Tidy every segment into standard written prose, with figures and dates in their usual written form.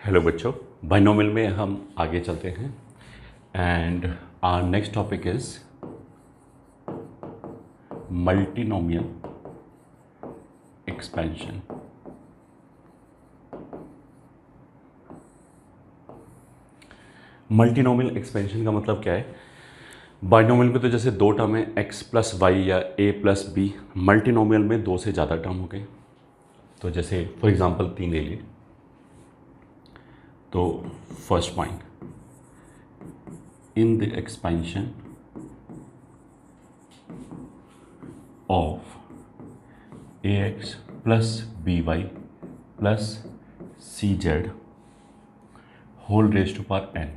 Hello बच्चों, binomial में हम आगे चलते हैं and our next topic is multinomial expansion. Multinomial expansion का मतलब क्या है? बाइनोमियल में तो जैसे दो टर्म है x प्लस वाई या a प्लस बी, मल्टीनोमियल में दो से ज़्यादा टर्म हो गए। तो जैसे फॉर एग्जांपल 3 ले लिए। तो first point, in the expansion of ax plus by plus cz whole raised to power n,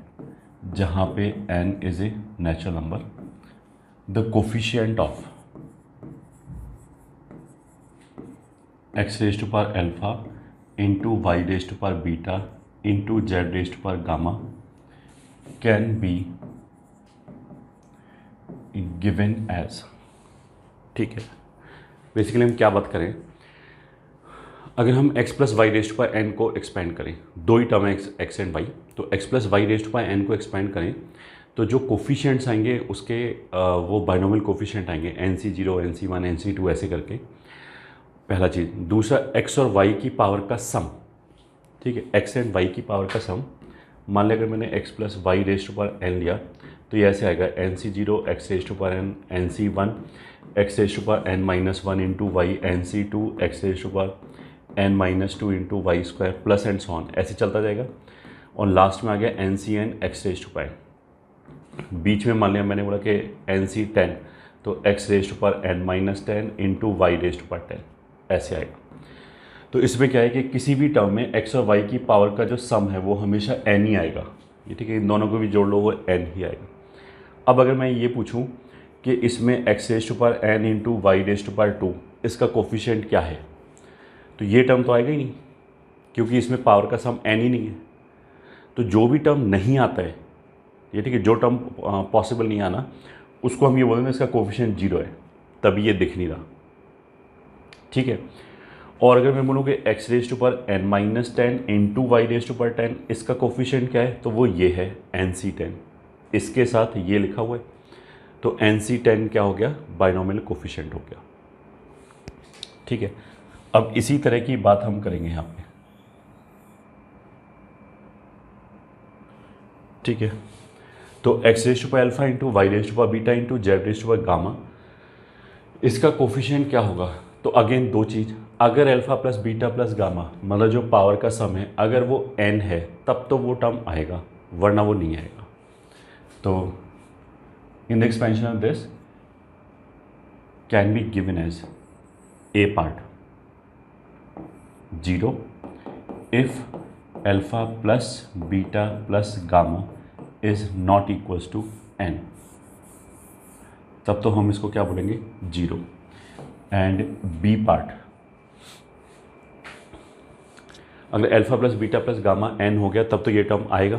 जहाँ पे n is a natural number, the coefficient of x raised to power alpha into y raised to power beta into z raised to power gamma can be given as। ठीक है, basically हम क्या बात करें, अगर हम x प्लस वाई रेस्ट पर n को एक्सपेंड करें, दो ही टर्म है x एंड y, तो x प्लस वाई रेस्ट पर n को एक्सपेंड करें तो जो कोफिशिएंट्स आएंगे उसके वो बाइनोमियल कोफिशिएंट आएंगे NC0, NC1, NC2 ऐसे करके। पहला चीज़। दूसरा, x और y की पावर का सम। ठीक है, x एंड y की पावर का सम। मान लिया अगर मैंने x प्लस वाई रेस्ट पर n लिया तो ये ऐसे आएगा NC0 x रेस्ट पर n, NC1 x रेस्ट पर n minus one into y, NC2 x raised पर n minus two into y square plus and so on, ऐसे चलता जाएगा। और लास्ट में आ गया NCn x रेस्ट पर n। बीच में मान लिया मैंने बोला कि NC10 तो x रेस्ट पर n minus 10 into y raised पर 10, ऐसे आएगा। तो इसमें क्या है कि किसी भी टर्म में x और y की पावर का जो सम है वो हमेशा n ही आएगा। ये ठीक है, इन दोनों को भी जोड़ लो वो n ही आएगा। अब अगर मैं ये पूछूं कि इसमें x रेस्ट पर n इंटू वाई रेस्ट पर 2 इसका कोफिशिएंट क्या है, तो ये टर्म तो आएगा ही नहीं, क्योंकि इसमें पावर का सम n ही नहीं है। तो जो भी टर्म नहीं आता है, ये ठीक है, जो टर्म पॉसिबल नहीं आना, उसको हम ये बोलेंगे इसका कोफिशिएंट 0 है, तभी ये दिख नहीं रहा। ठीक है। और अगर मैं बोलूँ कि x रेस्ट पर n minus 10 into y raised पर 10 इसका कोफिशिएंट क्या है, तो वो ये है NC10, इसके साथ ये लिखा हुआ है। तो NC10 क्या हो गया, बाइनोमियल कोफिशिएंट हो गया। ठीक है। अब इसी तरह की बात हम करेंगे यहाँ पे। ठीक है, तो x रेस्ट पर अल्फा इंटू वाई रेस्ट पर बीटा इंटू जेड रेस्ट पर गामा, इसका कोफिशिएंट क्या होगा। तो अगेन दो चीज़, अगर alpha plus beta plus gamma मतलब जो पावर का सम है अगर वो n है तब तो वो टर्म आएगा, वरना वो नहीं आएगा। तो in the expansion of this can be given as a part 0 if alpha plus beta plus gamma is not equals to n, तब तो हम इसको क्या बोलेंगे 0। एंड b पार्ट, अगर alpha plus beta plus gamma n हो गया तब तो ये टर्म आएगा।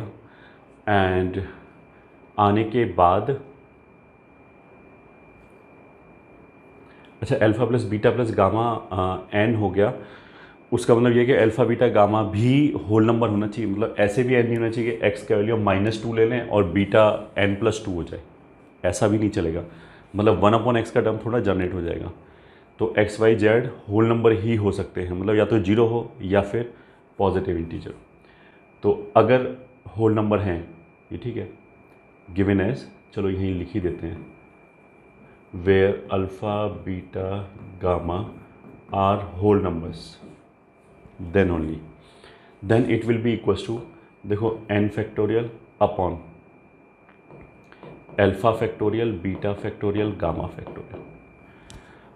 एंड आने के बाद, अच्छा, alpha plus beta plus gamma n हो गया, उसका मतलब ये कि अल्फा बीटा गामा भी होल नंबर होना चाहिए। मतलब ऐसे भी n नहीं होना चाहिए कि x का वैल्यू -2 ले लें और बीटा n+2 हो जाए, ऐसा भी नहीं चलेगा। मतलब 1/x का टर्म थोड़ा जनरेट हो जाएगा। तो x y z whole number ही हो सकते हैं, मतलब या तो 0 हो या फिर पॉजिटिव इंटीजर। तो अगर होल नंबर हैं ये, ठीक है, गिवन एज, चलो यहीं लिख ही देते हैं, where alpha beta gamma are whole numbers, then only then it will be equals to, देखो, n factorial upon alpha factorial beta factorial gamma factorial.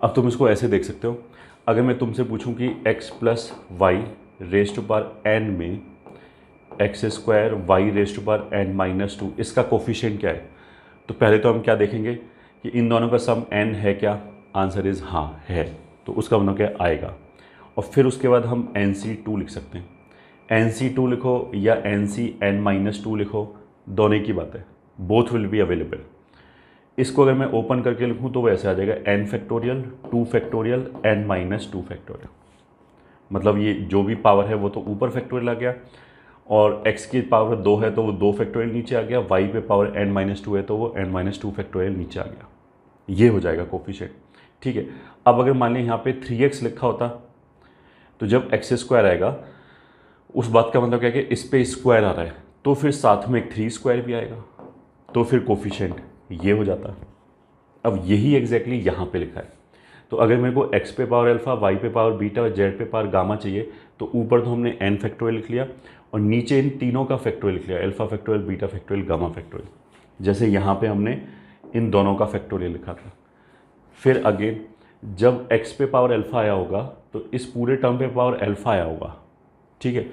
अब तुम इसको ऐसे देख सकते हो, अगर मैं तुमसे पूछूं कि x प्लस वाई रेस्ट पर n में एक्स स्क्वायर वाई रेस्ट पर n माइनस 2 इसका कोफिशिएंट क्या है, तो पहले तो हम क्या देखेंगे कि इन दोनों का सम n है क्या। आंसर इज़ हाँ है, तो उसका मतलब क्या आएगा। और फिर उसके बाद हम NC2 लिख सकते हैं। NC2 लिखो या NCn-2 लिखो, दोनों की बात है, बोथ विल बी अवेलेबल। इसको अगर मैं ओपन करके लिखूँ तो वो ऐसे आ जाएगा n factorial 2 factorial n-2 factorial. मतलब ये जो भी पावर है वो तो ऊपर फैक्टोरियल आ गया, और x की पावर 2 है तो वो 2 फैक्टोरियल नीचे आ गया, y पे पावर n-2 है तो वो n-2 फैक्टोरियल नीचे आ गया। ये हो जाएगा कोफिशिएंट। ठीक है, अब अगर मान लें यहाँ पे 3x लिखा होता तो जब एक्स स्क्वायर आएगा उस बात का मतलब क्या है कि इस पे स्क्वायर आ रहा है तो फिर साथ में एक 3 स्क्वायर भी आएगा, तो फिर कोफिशिएंट ये हो जाता। अब यही एग्जैक्टली यहाँ पे लिखा है। तो अगर मेरे को x पे पावर अल्फा, y पे पावर बीटा और z पे पावर गामा चाहिए तो ऊपर तो हमने n फैक्टोरियल लिख लिया और नीचे इन तीनों का फैक्टोरियल लिख लिया, alpha factorial, beta factorial, gamma factorial. जैसे यहाँ पे हमने इन दोनों का फैक्टोरियल लिखा था। फिर अगेन जब x पे पावर अल्फा आया होगा तो इस पूरे टर्म पे पावर अल्फा आया होगा। ठीक है,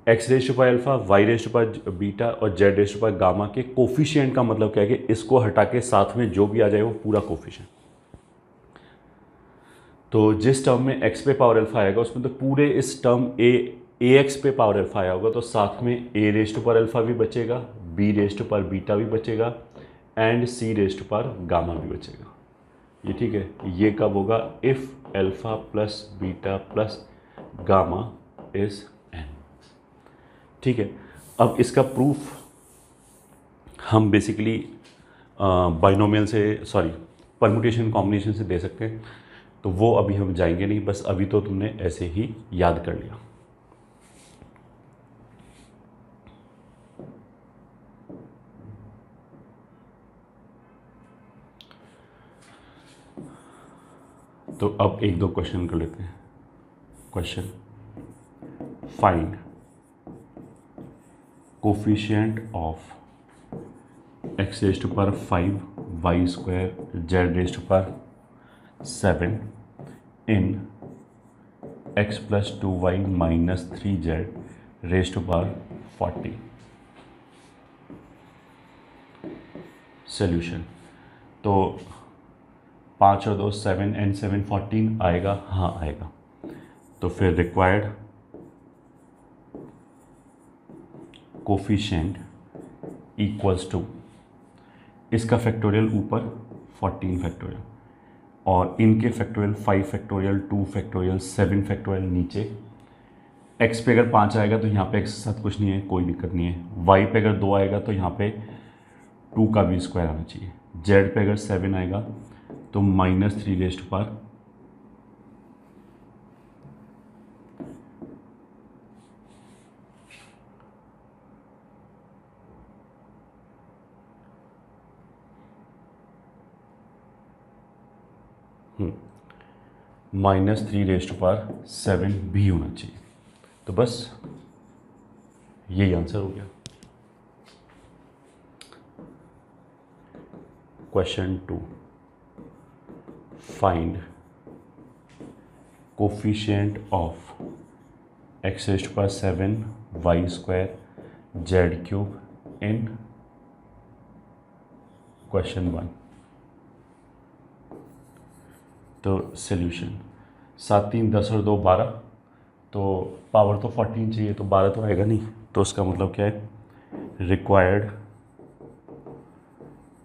X raise to power alpha, Y raise to power beta और Z raise to power gamma के कोफिशिएंट का मतलब क्या है कि इसको हटा के साथ में जो भी आ जाए वो पूरा कोफिशिएंट। तो जिस टर्म में x पे पावर अल्फा आएगा उसमें तो पूरे इस टर्म ax पे पावर अल्फा आया होगा तो साथ में a raise to power alpha भी बचेगा, b raise to power beta भी बचेगा and c raise to power gamma भी बचेगा। ये ठीक है, ये कब होगा? If alpha plus beta plus gamma is n। ठीक है, अब इसका प्रूफ हम बेसिकली बाइनोमियल से, सॉरी परमुटेशन कॉम्बिनेशन से दे सकते हैं, तो वो अभी हम जाएंगे नहीं, बस अभी तो तुमने ऐसे ही याद कर लिया। तो अब एक दो क्वेश्चन कर लेते हैं। Question, find coefficient of x raise to power 5, y square, z raise to power 7 in x plus 2y minus 3z raise to power 40। Solution, तो 5 और 2 7 एंड 7 14 आएगा, हाँ आएगा। तो फिर रिक्वायर्ड कोफिशिएंट इक्वल्स टू, इसका फैक्टोरियल ऊपर 14 फैक्टोरियल और इनके फैक्टोरियल 5 फैक्टोरियल, 2 फैक्टोरियल, 7 फैक्टोरियल नीचे। x पे अगर 5 आएगा तो यहाँ पे x के साथ कुछ नहीं है, कोई दिक्कत नहीं है। y पे अगर 2 आएगा तो यहाँ पे 2 का भी स्क्वायर आना चाहिए। z पे अगर 7 आएगा तो -3 raise to power -3 raise to power 7 भी होना चाहिए। तो बस यही आंसर हो गया। Question 2, find coefficient of x raise to power 7, y square, z cube in question 1। तो सॉल्यूशन, 7 3 10 और 2 12, तो पावर तो 14 चाहिए तो 12 तो आएगा नहीं, तो उसका मतलब क्या है? Required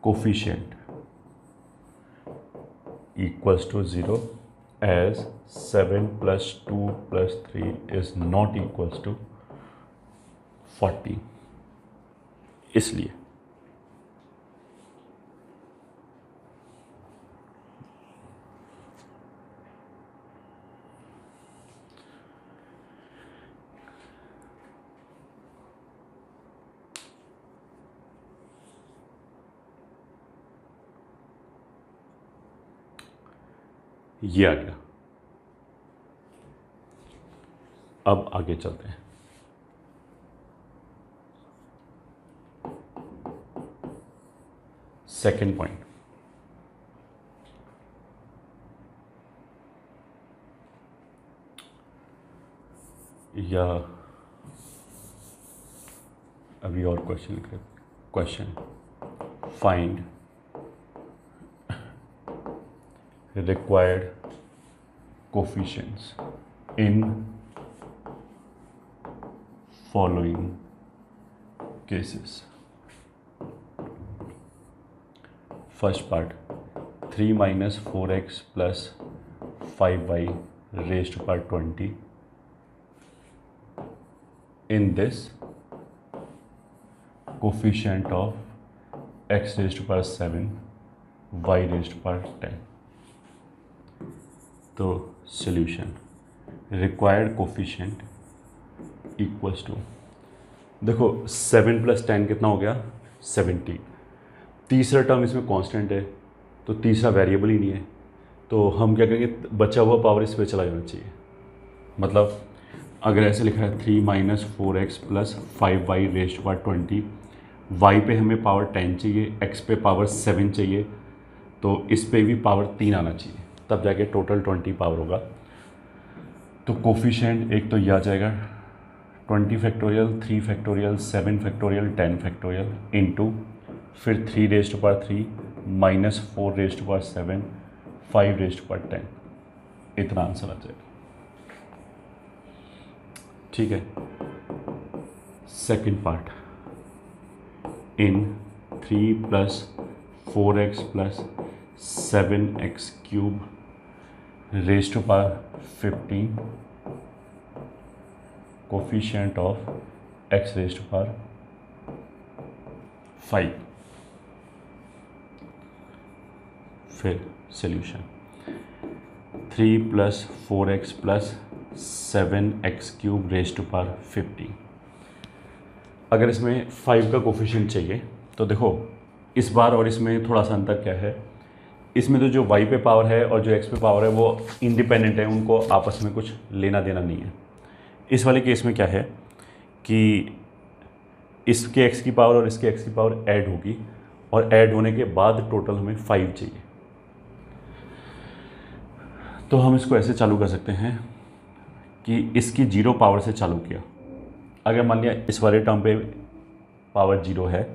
coefficient equals to 0 as 7 plus 2 plus 3 is not equals to 40। इसलिए ये आ गया। अब आगे चलते हैं। सेकंड पॉइंट, या अभी और क्वेश्चन लिख रहे। Question, find required coefficients in following cases. First part, 3 minus 4x plus 5y raised to power 20 in this coefficient of x raised to power 7 y raised to power 10. तो solution required coefficient equals to, देखो 7 + 10 कितना हो गया 17. तीसरा term इसमें constant है तो तीसरा वेरिएबल ही नहीं है, तो हम क्या करेंगे, बचा हुआ पावर इस पे चला जाना चाहिए. मतलब अगर ऐसे लिखा है 3 - 4x + 5y raised to power 20, y पे हमें पावर 10 चाहिए, x पे पावर 7 चाहिए, तो इस पे भी पावर 3 आना चाहिए, तब जाके टोटल 20 पावर होगा. तो कोफिशिएंट एक तो यह आ जाएगा 20 factorial, 3 factorial, 7 factorial, 10 factorial into फिर 3 raised to power 3 - 4 raised to power 7 5 raised to power 10, इतना आंसर आ जाएगा. ठीक है. Second part, in 3 + 4x + 7x³ raised to power 15 coefficient of x raised to power 5. फिर solution 3 + 4x + 7x³ raised to power 50. अगर इसमें 5 का कोफिशिएंट चाहिए तो देखो इस बार और इसमें थोड़ा सा अंतर क्या है, इसमें तो जो y पे पावर है और जो x पे पावर है वो इंडिपेंडेंट है, उनको आपस में कुछ लेना देना नहीं है. इस वाले केस में क्या है कि इसके x की पावर और इसके x की पावर ऐड होगी और ऐड होने के बाद टोटल हमें 5 चाहिए. तो हम इसको ऐसे चालू कर सकते हैं कि इसकी 0 पावर से चालू किया. अगर मान लिया इस वाले टर्म पे पावर 0 है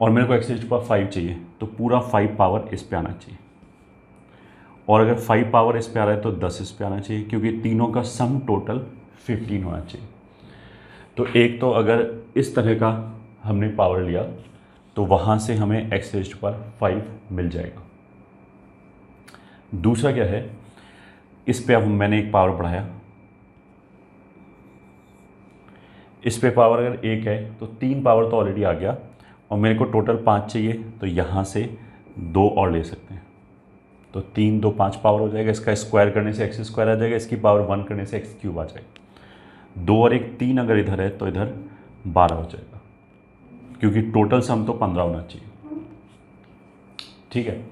और मेरे को x रेज़्ड टू पावर 5 चाहिए, तो पूरा 5 पावर इस पे आना चाहिए, और अगर 5 पावर इस पे आ रहा है तो 10 इस पे आना चाहिए, क्योंकि तीनों का सम टोटल 15 होना चाहिए. तो एक तो अगर इस तरह का हमने पावर लिया तो वहाँ से हमें x रेज़्ड टू पावर 5 मिल जाएगा. दूसरा क्या है, इस पे अब मैंने एक पावर बढ़ाया, इस पे पावर अगर 1 है तो 3 पावर तो ऑलरेडी आ गया और मेरे को टोटल 5 चाहिए, तो यहाँ से 2 और ले सकते हैं. तो 3 2 5 पावर हो जाएगा, इसका स्क्वायर करने से x² आ जाएगा, इसकी पावर 1 करने से x³ आ जाएगा. 2 और 1 3 अगर इधर है तो इधर 12 हो जाएगा, क्योंकि टोटल सम तो 15 होना चाहिए. ठीक है.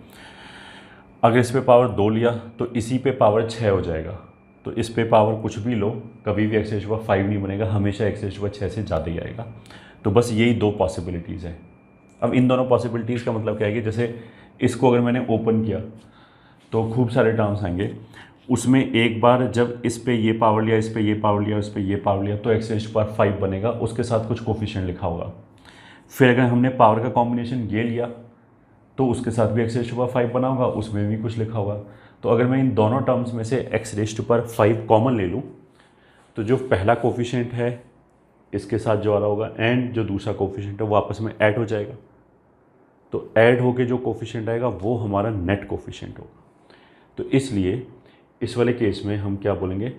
अगर इस पे पावर 2 लिया तो इसी पे पावर 6 हो जाएगा, तो इस पे पावर कुछ भी लो कभी भी x रेज़्ड टू पावर 5 नहीं बनेगा, हमेशा x रेज़्ड टू पावर 6 से ज़्यादा ही आएगा. तो बस यही 2 पॉसिबिलिटीज़ हैं. अब इन दोनों पॉसिबिलिटीज़ का मतलब क्या है कि जैसे इसको अगर मैंने ओपन किया तो खूब सारे टर्म्स आएंगे, उसमें एक बार जब इस पे ये पावर लिया, इस पे ये पावर लिया, इस पे ये पावर लिया, तो x रेज़्ड टू पावर 5 बनेगा, उसके साथ कुछ कोफिशिएंट लिखा होगा. फिर अगर हमने पावर का कॉम्बिनेशन ये लिया तो उसके साथ भी x रेज़्ड टू पावर 5 बना होगा, उसमें भी कुछ लिखा होगा. तो अगर मैं इन दोनों टर्म्स में से x raised to power 5 common ले लूँ तो जो पहला कोफिशिएंट है इसके साथ जो आ रहा होगा एंड जो दूसरा कोफिशिएंट है वो आपस में ऐड हो जाएगा. तो ऐड होके जो कोफिशिएंट आएगा वो हमारा नेट कोफिशिएंट होगा. तो इसलिए इस वाले केस में हम क्या बोलेंगे,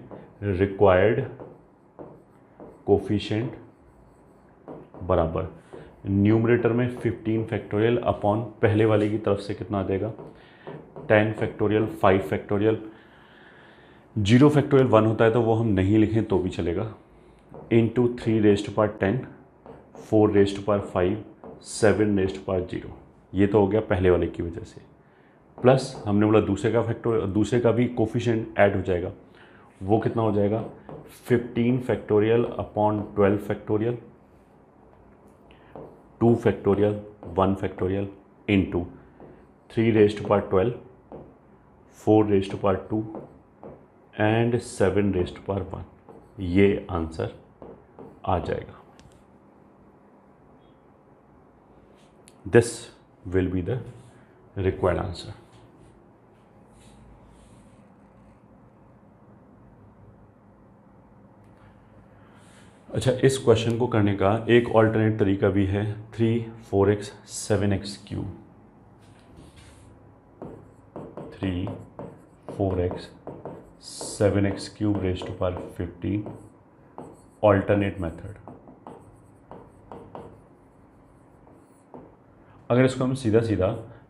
रिक्वायर्ड कोफिशिएंट बराबर न्यूमरेटर में 15 फैक्टोरियल अपॉन पहले वाले की तरफ से कितना आ जाएगा 10 फैक्टोरियल 5 फैक्टोरियल. 0 फैक्टोरियल 1 होता है तो वो हम नहीं लिखें तो भी चलेगा, into 3 raised to power 10 4 raised to power 5 7 raised to power 0. ये तो हो गया पहले वाले की वजह से, प्लस हमने बोला दूसरे का भी कोफिशिएंट ऐड हो जाएगा, वो कितना हो जाएगा 15 factorial upon 12 factorial 2 factorial 1 factorial into 3 raised to power 12 4 raised to power 2 and 7 raised to power 1. ये आंसर आ जाएगा. This will be the required answer. अच्छा, इस क्वेश्चन को करने का एक ऑल्टरनेट तरीका भी है, 3 4x 7x³ 3 4x 7x³ raised to power 15 alternate method. अगर इसको हम सीधा सीधा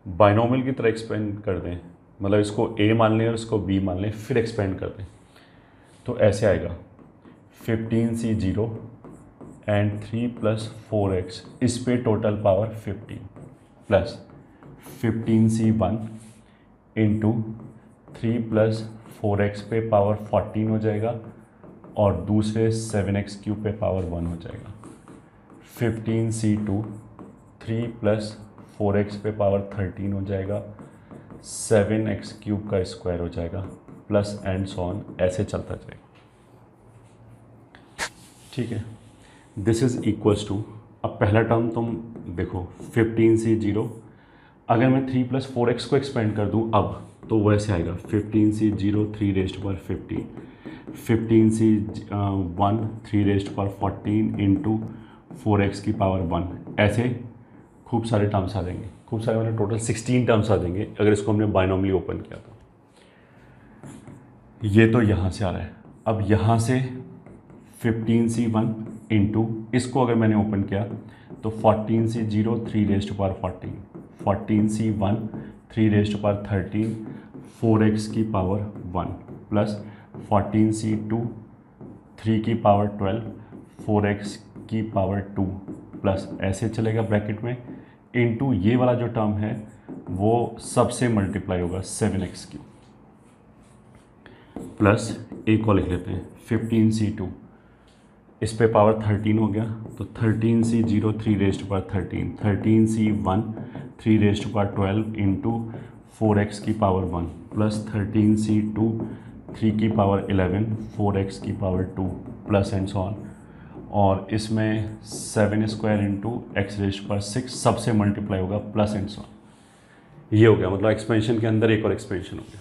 बाइनोमियल की तरह एक्सपेंड कर दें, मतलब इसको a मान लें और इसको b मान लें, फिर एक्सपेंड कर दें, तो ऐसे आएगा 15c 0 एंड 3 + 4x, इस पे total power 15 plus 15c 1 into 3 + 4x पे पावर 14 हो जाएगा और दूसरे 7x³ पे पावर 1 हो जाएगा। 15c 2 3 + 4x पे पावर 13 हो जाएगा, 7x³ का स्क्वायर हो जाएगा, प्लस एंड सो ऑन, ऐसे चलता जाएगा। ठीक है, दिस इज इक्वल्स टू, अब पहला टर्म तुम देखो 15c 0, अगर मैं 3 + 4x को एक्सपेंड कर दूं अब, तो वैसे आएगा 15c 0 3⁻15, 15c 1 3⁻14 इंटू 4x की पावर 1, ऐसे खूब सारे टर्म्स आ जाएंगे, खूब सारे मतलब टोटल 16 टर्म्स आ जाएंगे अगर इसको हमने बाइनोमियली ओपन किया तो। ये तो यहाँ से आ रहा है। अब यहाँ से 15c 1 इंटू, इसको अगर मैंने ओपन किया तो 14c 0 3⁻14, 14c 1 3⁻13, 4x की पावर 1 प्लस 14c 2 3 की पावर 12, 4x की पावर 2 प्लस ऐसे चलेगा ब्रैकेट में, इनटू ये वाला जो टर्म है वो सबसे मल्टीप्लाई होगा 7x³ प्लस एक और लिख लेते हैं 15c 2, इस पे पावर 13 हो गया तो 13c 0 3⁻13, 13c 1 3⁻12 इंटू 4x की पावर 1 प्लस 13c 2 3 की पावर 11, 4x की power 2 plus and so on, और इसमें 7² इंटू x⁻6 सबसे मल्टीप्लाई होगा प्लस एंड सो ऑन। ये हो गया, मतलब एक्सपेंशन के अंदर एक और एक्सपेंशन हो गया।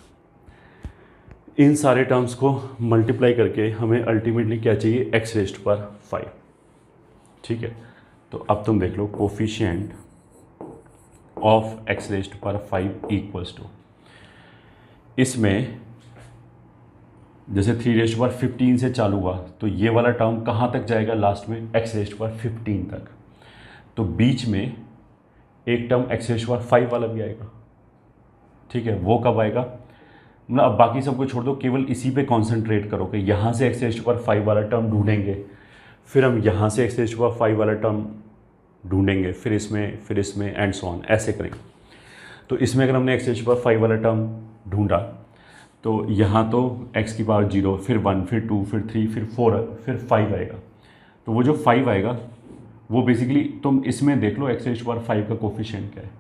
इन सारे टर्म्स को मल्टीप्लाई करके हमें अल्टीमेटली क्या चाहिए, x⁻5। ठीक है, तो अब तुम देख लो coefficient of x⁻5 equals to, इसमें जैसे 3⁻15 से चालू हुआ तो ये वाला टर्म कहाँ तक जाएगा, लास्ट में x⁻15 तक, तो बीच में एक टर्म x⁻5 वाला भी आएगा। ठीक है, वो कब आएगा, मतलब अब बाकी सबको छोड़ दो, केवल इसी पे कॉन्सेंट्रेट करो कि यहाँ से x⁻5 वाला टर्म ढूंढेंगे, फिर हम यहाँ से x⁻5 वाला टर्म ढूंढेंगे, फिर इसमें एंड सो ऑन, ऐसे करेंगे। तो इसमें अगर हमने x⁻5 वाला टर्म ढूंढा तो यहाँ तो x की पावर 0, फिर 1, फिर 2, फिर 3, फिर 4, फिर 5 आएगा। तो वो जो 5 आएगा वो बेसिकली तुम इसमें देख लो x⁻5 का कोफिशिएंट क्या है।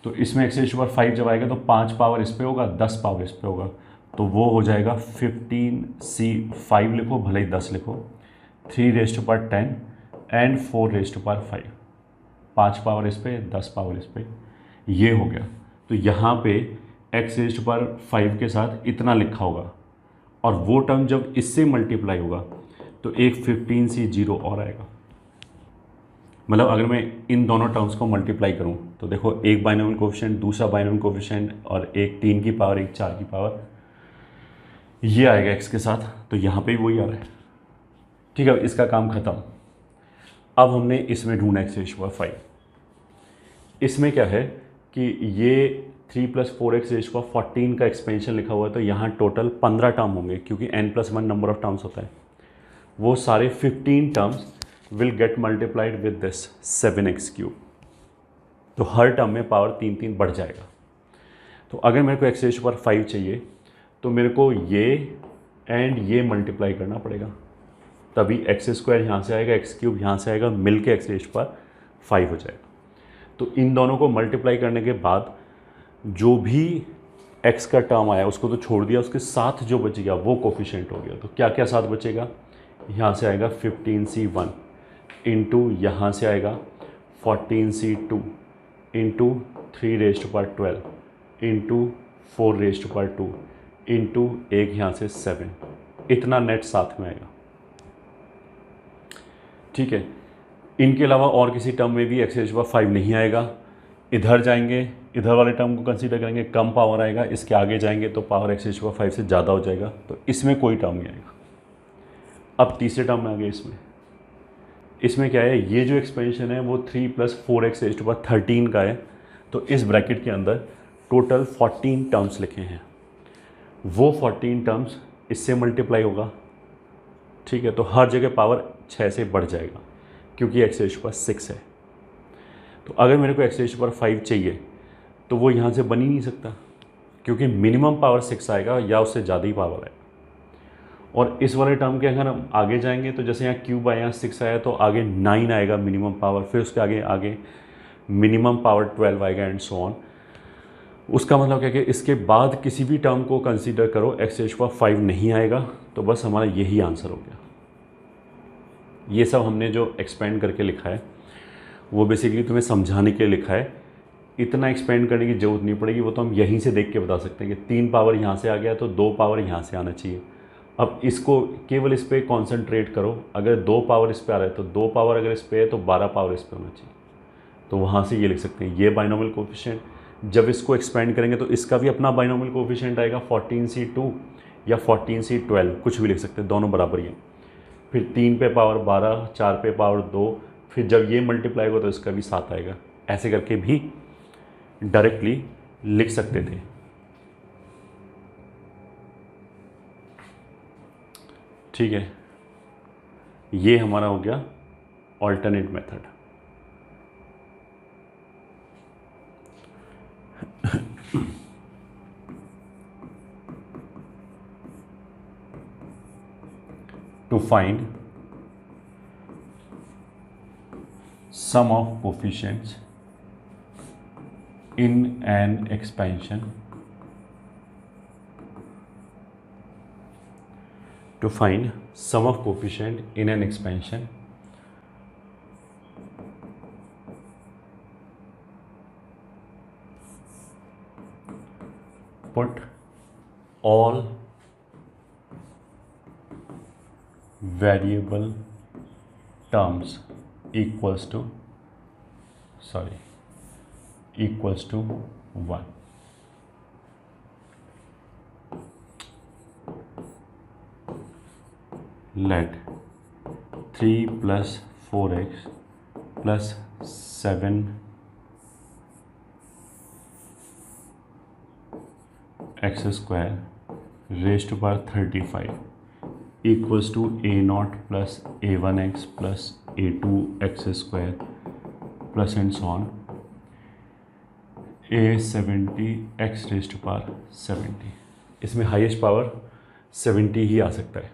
तो इसमें x⁻5 जब आएगा तो 5 पावर इस पे होगा, 10 पावर इस पे होगा, तो वो हो जाएगा 15c 5 लिखो, भले ही 10 लिखो, 3⁻10 एंड 4�5, 5 पावर इस पे, 10 पावर इस पे, ये हो गया। तो यहाँ पे x⁻5 के साथ इतना लिखा होगा, और वो टर्म जब इससे मल्टीप्लाई होगा तो एक 15c 0 और आएगा। मतलब अगर मैं इन दोनों टर्म्स को मल्टीप्लाई करूं तो देखो, एक बाइनोमियल कोफिशिएंट, दूसरा बाइनोमियल कोफिशिएंट, और एक 3 की पावर, एक 4 की पावर, ये आएगा x के साथ, तो यहाँ पे वही आ रहा है। ठीक है, इसका काम खत्म। अब हमने इसमें ढूंढा x⁻5। इसमें क्या है कि ये 3 + 4x⁻14 का एक्सपेंशन लिखा हुआ है, तो यहाँ टोटल 15 टर्म होंगे, क्योंकि n+1 नंबर ऑफ टर्म्स होता है। वो सारे 15 terms will get multiplied with this 7x³। तो हर टर्म में पावर 3 बढ़ जाएगा। तो अगर मेरे को x⁻5 चाहिए तो मेरे को ये एंड ये मल्टीप्लाई करना पड़ेगा, तभी x² यहाँ से आएगा, x³ यहाँ से आएगा, मिल के x⁻5 हो जाएगा। तो इन दोनों को मल्टीप्लाई करने के बाद जो भी x का टर्म आया उसको तो छोड़ दिया, उसके साथ जो बच गया वो कोफिशिएंट हो गया। तो क्या क्या साथ बचेगा, यहाँ से आएगा 15c 1 इंटू यहाँ से आएगा 14c 2 इंटू 3⁻12 इंटू 4⁻2 इंटू एक यहाँ से 7, इतना नेट साथ में आएगा। ठीक है, इनके अलावा और किसी टर्म में भी x⁻5 नहीं आएगा। इधर जाएंगे, इधर वाले टर्म को कंसीडर करेंगे, कम पावर आएगा, इसके आगे जाएंगे तो पावर x⁻5 से ज़्यादा हो जाएगा, तो इसमें कोई टर्म नहीं आएगा। अब तीसरे टर्म में आ गए इसमें क्या है, ये जो एक्सपेंशन है वो 3 + 4x रेज़्ड टू पावर 13 का है। तो इस ब्रैकेट के अंदर टोटल 14 टर्म्स लिखे हैं, वो 14 टर्म्स इससे मल्टीप्लाई होगा, ठीक है। तो हर जगह पावर 6 से बढ़ जाएगा क्योंकि x रेज़्ड टू पावर 6 है। तो अगर मेरे को x रेज़्ड टू पावर 5 चाहिए तो वो यहाँ से बन ही नहीं सकता क्योंकि मिनिमम पावर 6 आएगा या उससे ज़्यादा ही पावर है। और इस वाले टर्म के अगर हम आगे जाएंगे तो जैसे यहाँ क्यूब आया, 6 आया, तो आगे 9 आएगा मिनिमम पावर, फिर उसके आगे आगे मिनिमम पावर 12 आएगा एंड सो ऑन। उसका मतलब क्या कि इसके बाद किसी भी टर्म को कंसीडर करो x रेज़्ड टू पावर 5 नहीं आएगा, तो बस हमारा यही आंसर हो गया। ये सब हमने जो एक्सपेंड करके लिखा है वो बेसिकली तुम्हें समझाने के लिए लिखा है, इतना एक्सपेंड करने की ज़रूरत नहीं पड़ेगी, वो तो हम यहीं से देख के बता सकते हैं कि 3 पावर यहाँ से आ गया तो 2 पावर यहाँ से आना चाहिए। अब इसको केवल इस पर कॉन्सेंट्रेट करो, अगर 2 पावर इस पर आ रहा है तो 2 पावर अगर इस पर है तो 12 पावर इस पर होना चाहिए। तो वहाँ से ये लिख सकते हैं, ये बाइनोमियल कोफिशिएंट। जब इसको एक्सपेंड करेंगे तो इसका भी अपना बाइनोमियल कोफिशिएंट आएगा, 14c2 या 14c12, कुछ भी लिख सकते हैं, दोनों बराबर ही हैं। फिर 3 पे पावर 12, 4 पे पावर 2, फिर जब ये मल्टीप्लाई होगा तो इसका भी 7 आएगा। ऐसे करके भी डायरेक्टली लिख सकते थे। ठीक है, ये हमारा हो गया alternate method. To find sum of coefficients in an expansion, to find sum of coefficient in an expansion put all variable terms equals to 1. Let 3 + 4x + 7 x square raised to power 35 equals to a0 + a1x + a2x square plus and so on a70 x raised to power 70। इसमें highest power 70 ही आ सकता है।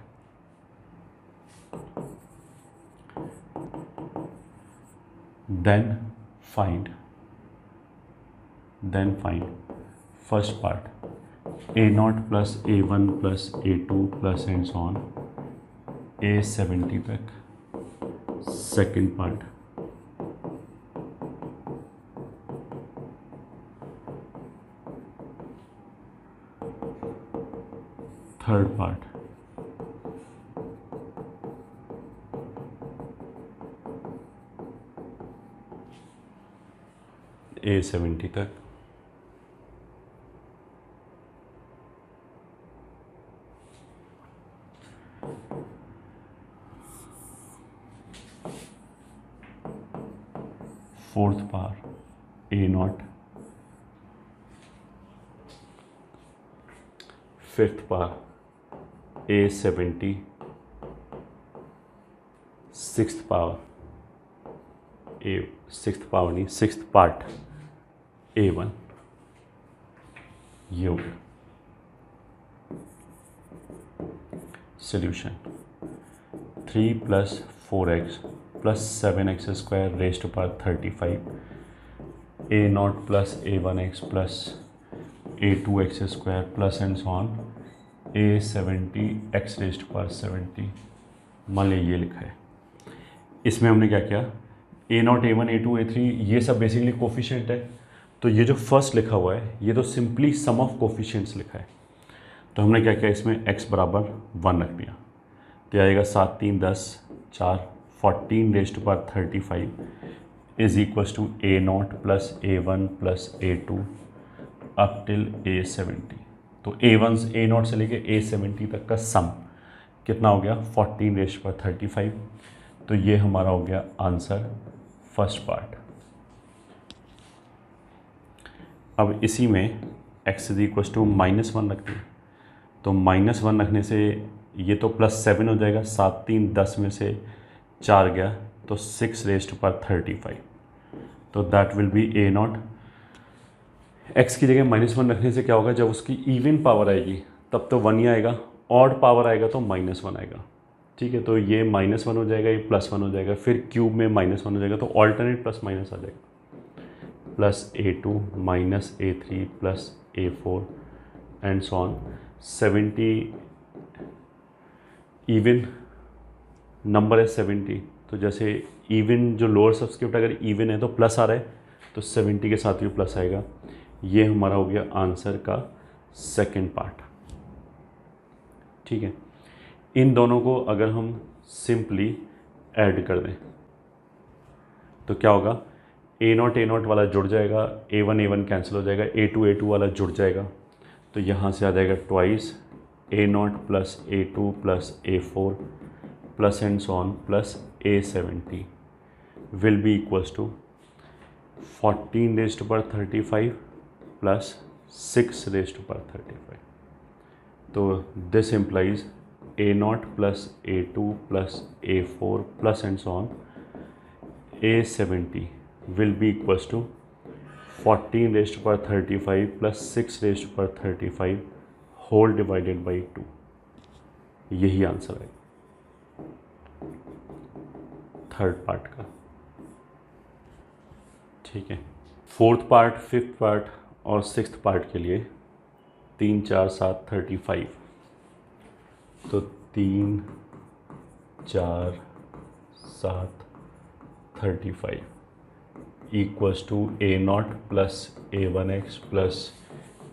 then find first part a0 + a1 + a2 plus and so on a70 तक। second part third part a70 तक। Fourth power a0, fifth power a70, sixth part a1। ये हो गया solution. 3 + 4x + 7x square raised to power 35 a0 + a1x + a2x square plus and so on a70 x raised to power 70। मान लिया ये लिखा है। इसमें हमने क्या किया, a0 a1 a2 a3 ये सब बेसिकली कोफिशिएंट है। तो ये जो फर्स्ट लिखा हुआ है ये तो सिंपली सम ऑफ कोफिशिएंट्स लिखा है। तो हमने क्या किया, इसमें x = 1 रख दिया, तो आएगा 7 3 10 4 14 raised to power 35 is equals to a0 + a1 + a2 up till a70। तो a1 a0 से लेके a70 तक का सम कितना हो गया 14⁻35। तो ये हमारा हो गया आंसर फर्स्ट पार्ट। अब इसी में x इज इक्वल टू -1 रखते हैं, तो -1 रखने से ये तो +7 हो जाएगा, 7 3 10 में से 4 गया तो 6⁻35। तो that will B a0। x की जगह -1 रखने से क्या होगा, जब उसकी इवन पावर आएगी तब तो 1 ही आएगा, ऑड पावर आएगा तो -1 आएगा। ठीक है, तो ये -1 हो जाएगा, ये +1 हो जाएगा, फिर क्यूब में -1 हो जाएगा, तो ऑल्टरनेट प्लस माइनस आ जाएगा, +a2 -a3 +a4 and so on. 70 even number है 70, तो जैसे इवन जो लोअर सबस्क्रिप्ट अगर इवन है तो प्लस आ रहा है, तो 70 के साथ भी प्लस आएगा। ये हमारा हो गया आंसर का सेकंड पार्ट। ठीक है, इन दोनों को अगर हम सिंपली ऐड कर दें तो क्या होगा, a0 वाला जुड़ जाएगा, a1 कैंसिल हो जाएगा, a2 वाला जुड़ जाएगा, तो यहाँ से आ जाएगा twice a0 + a2 + a4 plus and so on plus a70 will be equals to 14⁻35 + 6⁻35। तो this implies a0 + a2 + a4 plus and so on a70 will be equals to 14⁻35 + 6⁻35 whole divided by 2। यही answer है third part का। ठीक है, fourth part, fifth part और sixth part के लिए 3 4 7 35। तो 3 4 7 35 equals to a0 + a1x +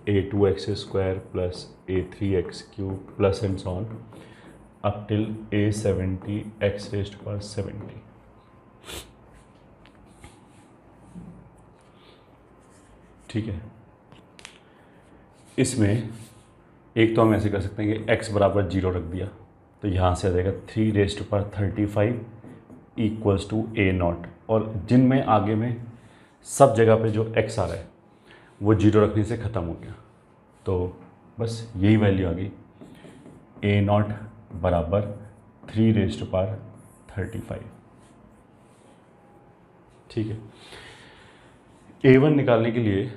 a2x² + a3x³ plus and so on up till a70 x⁻70। ठीक है, इसमें एक तो हम ऐसे कर सकते हैं कि x = 0 रख दिया, तो यहाँ से आ जाएगा 3⁻35 इक्वल्स टू a0, और जिनमें आगे में सब जगह पे जो x आ रहा है वो 0 रखने से ख़त्म हो गया, तो बस यही वैल्यू आ गई, a0 = 3⁻35। ठीक है, a1 निकालने के लिए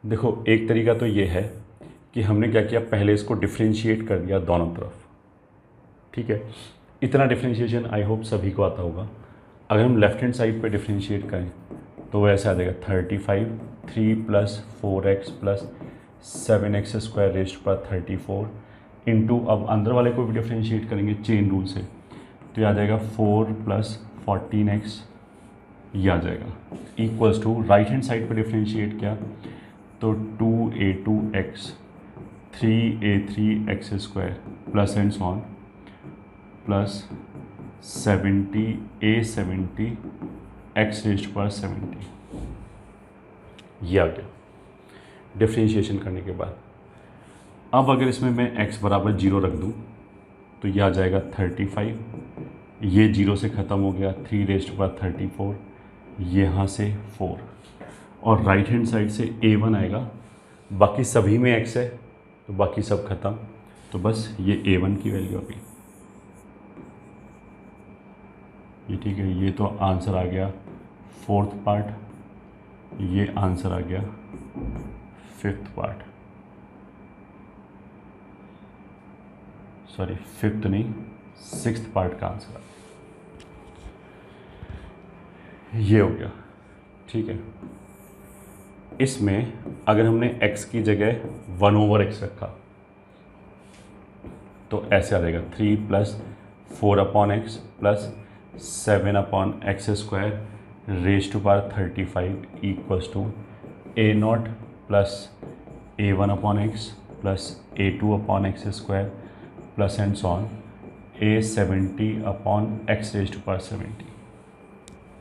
देखो एक तरीका तो ये है कि हमने क्या किया, पहले इसको डिफ्रेंशिएट कर दिया दोनों तरफ। ठीक है, इतना डिफ्रेंशिएशन आई होप सभी को आता होगा। अगर हम लेफ्ट हैंड साइड पे डिफ्रेंशिएट करें तो वो ऐसा आ जाएगा 35 3 + 4x + 7x² 34 इंटू, अब अंदर वाले को भी डिफ्रेंशिएट करेंगे चेन रूल से, तो ये आ जाएगा 4 + 14x, ये आ जाएगा equals to, right hand side पे डिफ्रेंशिएट किया तो 2a2x 3a3x² plus and so on plus 70 a70 x⁻70। ये आ गया डिफ्रेंशिएशन करने के बाद। अब अगर इसमें मैं x = 0 रख दूं तो यह आ जाएगा 35, ये 0 से ख़त्म हो गया, 3⁻34, यहाँ से 4, और राइट हैंड साइड से a1 आएगा, बाकी सभी में x है तो बाकी सब ख़त्म, तो बस ये a1 की वैल्यू आ गई। ये ठीक है, ये तो आंसर आ गया फोर्थ पार्ट, ये आंसर आ गया फिफ्थ पार्ट, सॉरी फिफ्थ नहीं सिक्स्थ पार्ट का आंसर आ गया। ये हो गया। ठीक है, इसमें अगर हमने x की जगह 1/x रखा तो ऐसे आ जाएगा 3 + 4/x + 7/x² ⁻35 equals to a0 + a1/x + a2/x² plus and so on a70/x⁻70।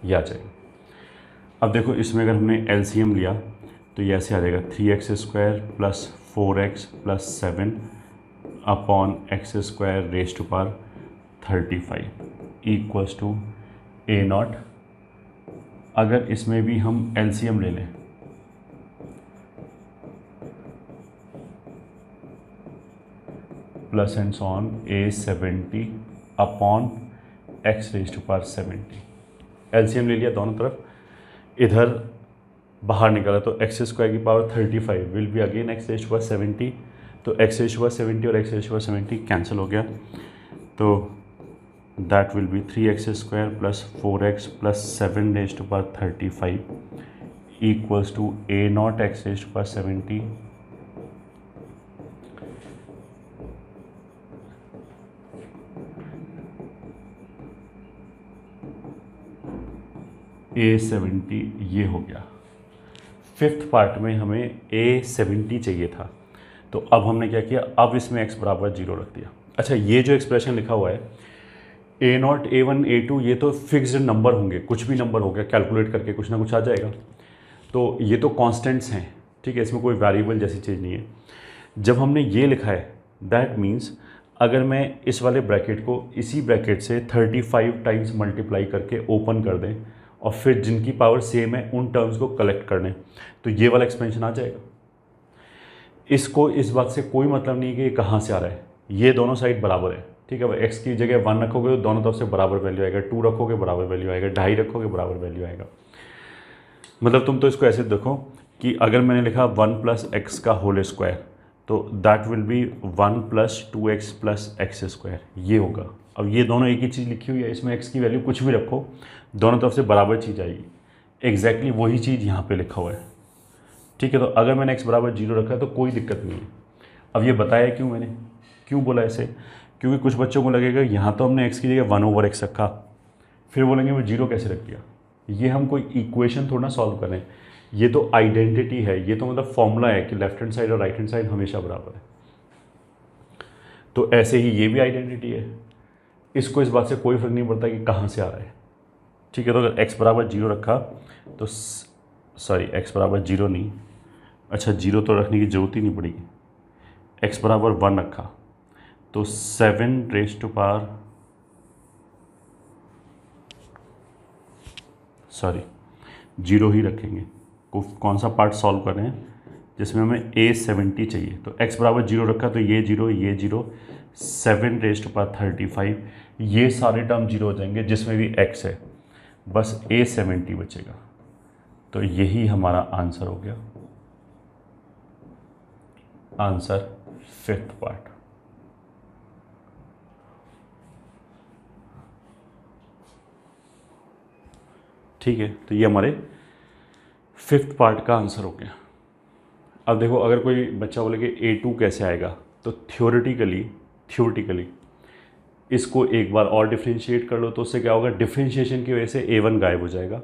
ये आ जाएगा। अब देखो इसमें अगर हमने LCM लिया तो ये ऐसे आ जाएगा 3x² + 4x + 7 upon x square raise to power 35 equals to a naught. अगर इसमें भी हम एलसीएम ले लें plus and on A70 upon x raise to power 70, LCM ले लिया दोनों तरफ, इधर बाहर निकाला तो एक्स स्क्वायर की पावर 35 will be again x raise to power 70, तो एक्स रेज टू पावर 70 और x raise to power 70 cancel हो गया, तो that will be 3x square plus 4x plus 7 raise to power 35 equals to a naught x raise to power 70 A70। ये हो गया। Fifth part में हमें A70 चाहिए था, तो अब हमने क्या किया, अब इसमें x बराबर 0 रख दिया। अच्छा, ये जो एक्सप्रेशन लिखा हुआ है A0 A1 A2 ये तो फिक्स्ड नंबर होंगे, कुछ भी नंबर हो गया, कैलकुलेट करके कुछ ना कुछ आ जाएगा, तो ये तो कांस्टेंट्स हैं, ठीक है, इसमें कोई वेरिएबल जैसी चीज़ नहीं है। जब हमने ये लिखा है दैट मीन्स अगर मैं इस वाले ब्रैकेट को इसी ब्रैकेट से 35 टाइम्स मल्टीप्लाई करके ओपन कर दें और फिर जिनकी पावर सेम है उन टर्म्स को कलेक्ट कर लें, तो ये वाला एक्सपेंशन आ जाएगा। इसको इस बात से कोई मतलब नहीं कि ये कहाँ से आ रहा है, ये दोनों साइड बराबर है, ठीक है। एक्स की जगह 1 रखोगे तो दोनों तरफ से बराबर वैल्यू आएगा, 2 रखोगे बराबर वैल्यू आएगा, 2.5 रखोगे बराबर वैल्यू आएगा। मतलब तुम तो इसको ऐसे देखो कि अगर मैंने लिखा 1 प्लस एक्स का होल स्क्वायर तो that will be 1 plus 2x plus x square, ये होगा। अब ये दोनों एक ही चीज़ लिखी हुई है, इसमें x की वैल्यू कुछ भी रखो दोनों तरफ से बराबर चीज़ आएगी, एग्जैक्टली वही चीज़ यहाँ पे लिखा हुआ है, ठीक है। तो अगर मैंने x बराबर 0 रखा है तो कोई दिक्कत नहीं है। अब ये बताया क्यों मैंने, क्यों बोला ऐसे, क्योंकि कुछ बच्चों को लगेगा यहाँ तो हमने x की जगह 1/x रखा, फिर बोलेंगे वो 0 कैसे रख दिया। ये हम कोई इक्वेशन थोड़ा ना सॉल्व कर रहे हैं, ये तो आइडेंटिटी है, ये तो मतलब फॉर्मूला है कि लेफ्ट हैंड साइड और राइट हैंड साइड हमेशा बराबर है। तो ऐसे ही ये भी आइडेंटिटी है, इसको इस बात से कोई फर्क नहीं पड़ता कि कहाँ से आ रहा है, ठीक है। तो अगर x बराबर 0 रखा तो सॉरी x बराबर 0 नहीं, अच्छा 0 तो रखने की ज़रूरत ही नहीं पड़ेगी, x बराबर 1 रखा तो 7 रेज टू पावर सॉरी 0 ही रखेंगे। कौन सा पार्ट सॉल्व कर रहे हैं जिसमें हमें A70 चाहिए, तो x बराबर 0 रखा तो ये 0 7 रेज टू पावर 35, ये सारे टर्म 0 हो जाएंगे जिसमें भी x है, बस A70 बचेगा। तो यही हमारा आंसर हो गया, आंसर फिफ्थ पार्ट। ठीक है, तो ये हमारे फिफ्थ पार्ट का आंसर हो गया। अब देखो, अगर कोई बच्चा बोले कि A2 कैसे आएगा, तो थ्योरेटिकली इसको एक बार और डिफ्रेंशिएट कर लो, तो उससे क्या होगा, डिफ्रेंशिएशन की वजह से A1 गायब हो जाएगा,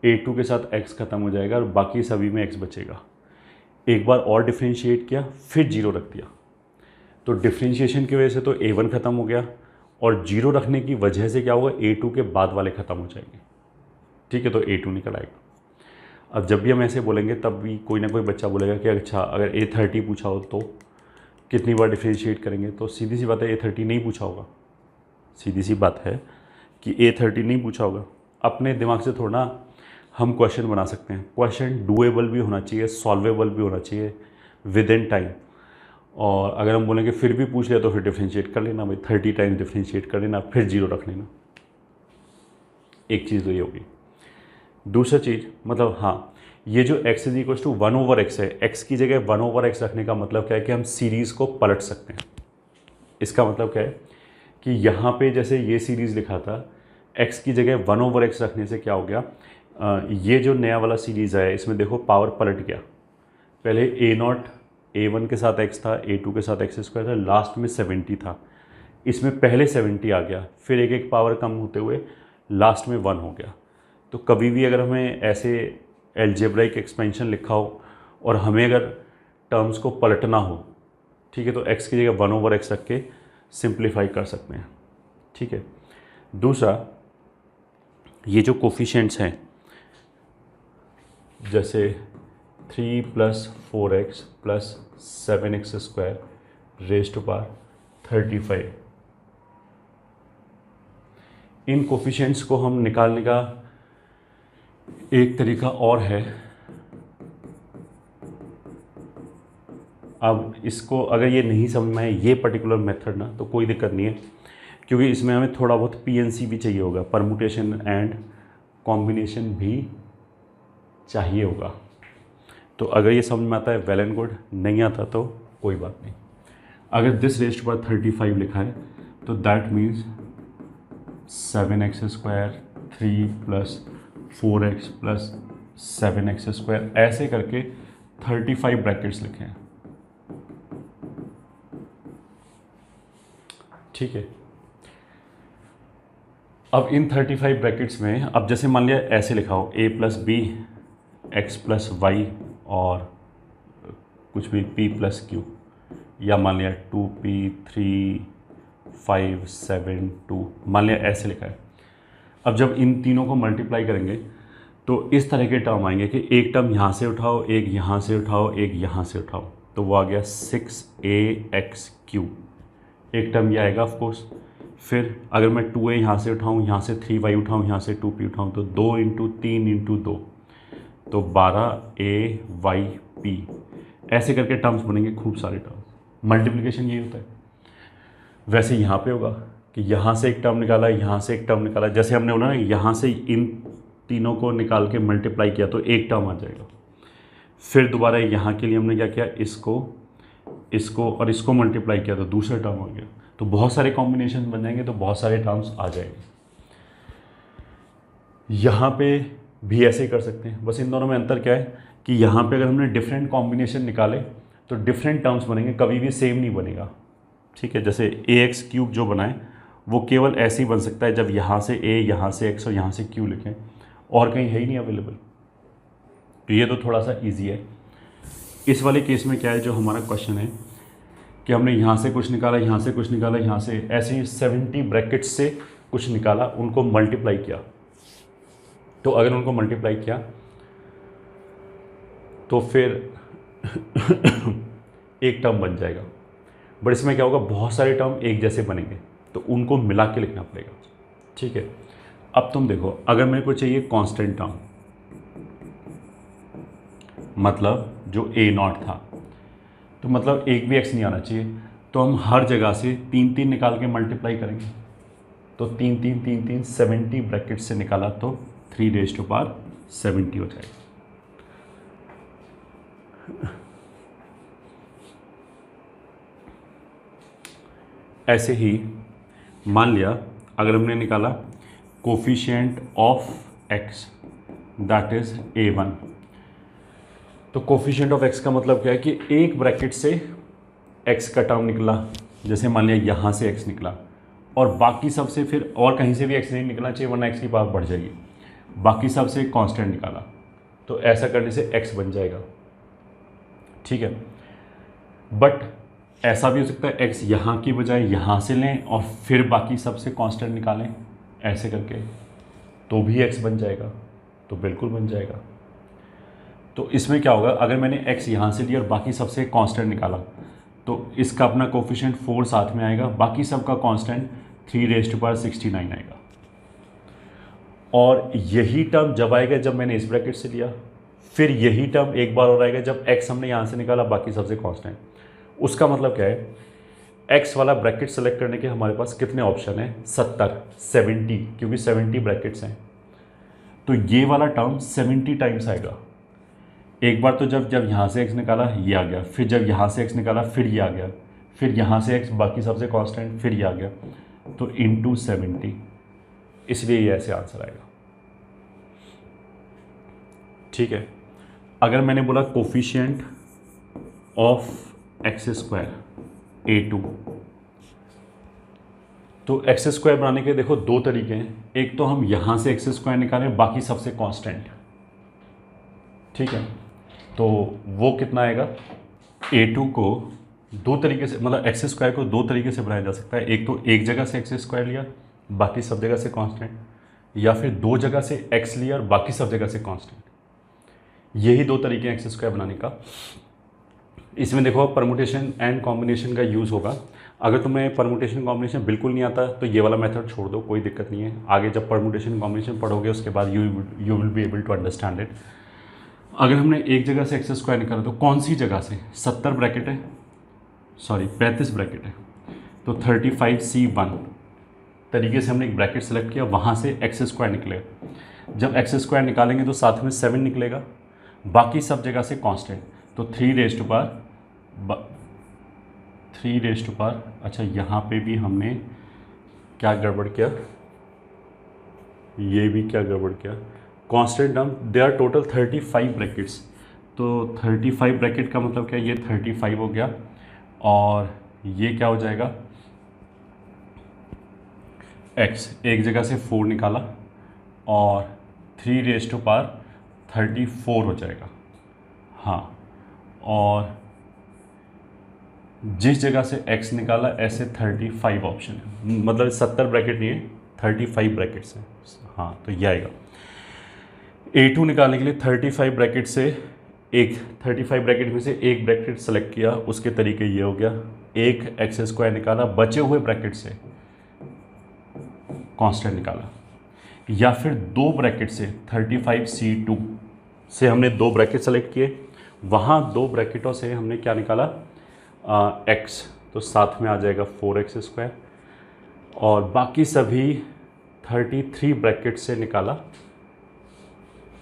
A2 के साथ x खत्म हो जाएगा और बाकी सभी में x बचेगा। एक बार और डिफ्रेंशिएट किया, फिर 0 रख दिया, तो डिफ्रेंशिएशन की वजह से तो A1 ख़त्म हो गया और 0 रखने की वजह से क्या होगा, A2 के बाद वाले ख़त्म हो जाएंगे, ठीक है। तो A2 निकल आएगा। अब जब भी हम ऐसे बोलेंगे तब भी कोई ना कोई बच्चा बोलेगा कि अच्छा अगर A30 पूछा हो तो कितनी बार डिफ्रेंशिएट करेंगे, तो सीधी सी बात है A30 नहीं पूछा होगा, सीधी सी बात है कि A30 नहीं पूछा होगा। अपने दिमाग से थोड़ा हम क्वेश्चन बना सकते हैं, क्वेश्चन डूएबल भी होना चाहिए, सॉल्वेबल भी होना चाहिए विद इन टाइम। और अगर हम बोलेंगे फिर भी पूछ लिया तो फिर डिफ्रेंशिएट कर लेना भाई, 30 टाइम्स डिफ्रेंशिएट कर लेना, फिर 0 रख लेना। एक चीज़ तो ये होगी। दूसरा चीज़ मतलब हाँ, ये जो x is equal to 1/x है, x की जगह 1/x रखने का मतलब क्या है कि हम सीरीज़ को पलट सकते हैं। इसका मतलब क्या है कि यहाँ पे जैसे ये सीरीज़ लिखा था, x की जगह 1/x रखने से क्या हो गया, ये जो नया वाला सीरीज़ है इसमें देखो पावर पलट गया। पहले A0 A1 के साथ x था, A2 के साथ x स्क्वायर था, लास्ट में 70 था, इसमें पहले 70 आ गया, फिर एक एक पावर कम होते हुए लास्ट में 1 हो गया। तो कभी भी अगर हमें ऐसे एल्जेब्राइक एक्सपेंशन लिखा हो और हमें अगर टर्म्स को पलटना हो, ठीक है, तो x की जगह 1/x रख के सिंप्लीफाई कर सकते हैं, ठीक है। दूसरा, ये जो कोफिशिएंट्स हैं जैसे 3 + 4x + 7x² raise to power 35। इन कोफिशिएंट्स को हम निकालने का एक तरीका और है। अब इसको अगर ये नहीं समझ में आए ये पर्टिकुलर मेथड ना, तो कोई दिक्कत नहीं है, क्योंकि इसमें हमें थोड़ा बहुत पीएनसी भी चाहिए होगा, परमुटेशन एंड कॉम्बिनेशन भी चाहिए होगा। तो अगर ये समझ में आता है वेल एंड गुड, नहीं आता तो कोई बात नहीं। अगर दिस रेज टू पावर 35 लिखा है तो that means 7x square 3 plus 4x plus 7x square, ऐसे करके 35 ब्रैकेट्स लिखे हैं। ठीक है। अब इन 35 ब्रैकेट्स में, अब जैसे मान लिया ऐसे लिखा हो a plus b x plus y और कुछ भी p प्लस क्यू, या मान लिया 2p 3 5 7 2, मान लिया ऐसे लिखा है। अब जब इन तीनों को मल्टीप्लाई करेंगे तो इस तरह के टर्म आएंगे कि एक टर्म यहाँ से उठाओ, एक यहाँ से उठाओ, एक यहाँ से उठाओ, तो वो आ गया 6ax3। एक टर्म ये आएगा ऑफ कोर्स। फिर अगर मैं 2a यहाँ से उठाऊँ, यहाँ से 3y उठाऊँ, यहाँ से 2p उठाऊँ, तो 2 इंटू 3 इंटू 2, तो 12ayp, ऐसे करके टर्म्स बनेंगे, खूब सारे टर्म्स। मल्टीप्लिकेशन यही होता है। वैसे यहाँ पे होगा कि यहाँ से एक टर्म निकाला, यहाँ से एक टर्म निकाला, जैसे हमने बोला ना यहाँ से इन तीनों को निकाल के मल्टीप्लाई किया तो एक टर्म आ जाएगा। फिर दोबारा यहाँ के लिए हमने क्या किया, इसको और इसको मल्टीप्लाई किया तो दूसरा टर्म हो गया। तो बहुत सारे कॉम्बिनेशन बन जाएंगे, तो बहुत सारे टर्म्स आ जाएंगे। यहाँ पे भी ऐसे ही कर सकते हैं, बस इन दोनों में अंतर क्या है कि यहाँ पे अगर हमने डिफरेंट कॉम्बिनेशन निकाले तो डिफरेंट टर्म्स बनेंगे, कभी भी सेम नहीं बनेगा। ठीक है। जैसे ax³ जो बनाए वो केवल ऐसे ही बन सकता है जब यहाँ से a, यहाँ से x और यहाँ से q लिखें, और कहीं है ही नहीं अवेलेबल। तो ये तो थोड़ा सा ईजी है। इस वाले केस में क्या है, जो हमारा क्वेश्चन है कि हमने यहाँ से कुछ निकाला, यहाँ से कुछ निकाला, यहाँ से ऐसे ही 70 ब्रैकेट्स से कुछ निकाला, उनको मल्टीप्लाई किया। तो अगर उनको मल्टीप्लाई किया तो फिर एक टर्म बन जाएगा। बट इसमें क्या होगा, बहुत सारे टर्म एक जैसे बनेंगे, तो उनको मिला के लिखना पड़ेगा। ठीक है। अब तुम देखो, अगर मेरे को चाहिए कांस्टेंट टर्म, मतलब जो a0 था, तो मतलब एक भी x नहीं आना चाहिए, तो हम हर जगह से 3 3 निकाल के मल्टीप्लाई करेंगे। तो 3 3 3 3 70 ब्रैकेट से निकाला तो 3 रेज़ टू पावर 70 हो जाएगा। ऐसे ही मान लिया अगर हमने निकाला coefficient of x that is a1, तो कोफिशिएंट ऑफ x का मतलब क्या है कि एक ब्रैकेट से x का टर्म निकला, जैसे मान लिया यहाँ से x निकला, और बाकी सब से फिर और कहीं से भी x नहीं निकलना चाहिए वरना x की पावर बढ़ जाएगी, बाकी सब से कांस्टेंट निकाला, तो ऐसा करने से x बन जाएगा। ठीक है। बट ऐसा भी हो सकता है x यहाँ की बजाय यहाँ से लें और फिर बाकी सब से कांस्टेंट निकालें, ऐसे करके तो भी x बन जाएगा, तो बिल्कुल बन जाएगा। तो इसमें क्या होगा, अगर मैंने x यहाँ से लिया और बाकी सबसे कांस्टेंट निकाला तो इसका अपना कोफिशिएंट 4 साथ में आएगा, बाकी सब का कांस्टेंट 3 रेज़ टू पावर 69 आएगा। और यही टर्म जब आएगा जब मैंने इस ब्रैकेट से लिया, फिर यही टर्म एक बार और आएगा जब x हमने यहाँ से निकाला, बाकी सबसे कांस्टेंट। उसका मतलब क्या है, x वाला ब्रैकेट सेलेक्ट करने के हमारे पास कितने ऑप्शन हैं, 70, क्योंकि 70 ब्रैकेट्स हैं, तो ये वाला टर्म 70 टाइम्स आएगा। एक बार तो जब यहाँ से x निकाला ये आ गया, फिर जब यहाँ से x निकाला फिर ये आ गया, फिर यहाँ से x बाकी सबसे कांस्टेंट फिर ये आ गया, तो इंटू 70, इसलिए ये ऐसे आंसर आएगा। ठीक है। अगर मैंने बोला कोफिशिएंट ऑफ x² a2, तो x² बनाने के देखो दो तरीके हैं। एक तो हम यहाँ से x² निकालें, बाकी सबसे कांस्टेंट। ठीक है। तो वो कितना आएगा, a2 को दो तरीके से, मतलब x² को दो तरीके से बनाया जा सकता है। एक तो एक जगह से x² लिया, बाकी सब जगह से कांस्टेंट, या फिर दो जगह से x लिया और बाकी सब जगह से कांस्टेंट। यही दो तरीके हैं x² बनाने का। इसमें देखो परमुटेशन एंड कॉम्बिनेशन का यूज़ होगा। अगर तुम्हें परमुटेशन कॉम्बिनेशन बिल्कुल नहीं आता तो ये वाला मेथड छोड़ दो, कोई दिक्कत नहीं है। आगे जब परमुटेशन कॉम्बिनेशन पढ़ोगे उसके बाद you will be able to understand it. अगर हमने एक जगह से एक्स स्क्वायर निकाला तो कौन सी जगह से, 70 ब्रैकेट है, सॉरी 35 ब्रैकेट है, तो 35C1 तरीके से हमने एक ब्रैकेट सेलेक्ट किया, वहाँ से एक्स स्क्वायर निकलेगा। जब एक्स स्क्वायर निकालेंगे तो साथ में 7 निकलेगा, बाकी सब जगह से कांस्टेंट, तो 3 रेज़ टू पावर, अच्छा यहाँ पे भी हमने क्या गड़बड़ किया, ये भी क्या गड़बड़ किया, constant term, they are total 35 brackets, तो 35 ब्रैकेट का मतलब क्या, ये 35 हो गया और ये क्या हो जाएगा, x एक जगह से 4 निकाला और 3 रेज़ टू पावर 34 हो जाएगा। हाँ, और जिस जगह से x निकाला ऐसे 35 ऑप्शन है, मतलब 70 ब्रैकेट नहीं है, 35 ब्रैकेट्स हैं। हाँ, तो ये आएगा। A2 निकालने के लिए 35 ब्रैकेट से 35 ब्रैकेट में से एक ब्रैकेट सेलेक्ट किया, उसके तरीके ये हो गया, एक एक्स स्क्वायर निकाला, बचे हुए ब्रैकेट से कांस्टेंट निकाला, या फिर दो ब्रैकेट से 35C2 से हमने दो ब्रैकेट सेलेक्ट किए, वहाँ दो ब्रैकेटों से हमने क्या निकाला, x, तो साथ में आ जाएगा 4x², और बाकी सभी 33 ब्रैकेट से निकाला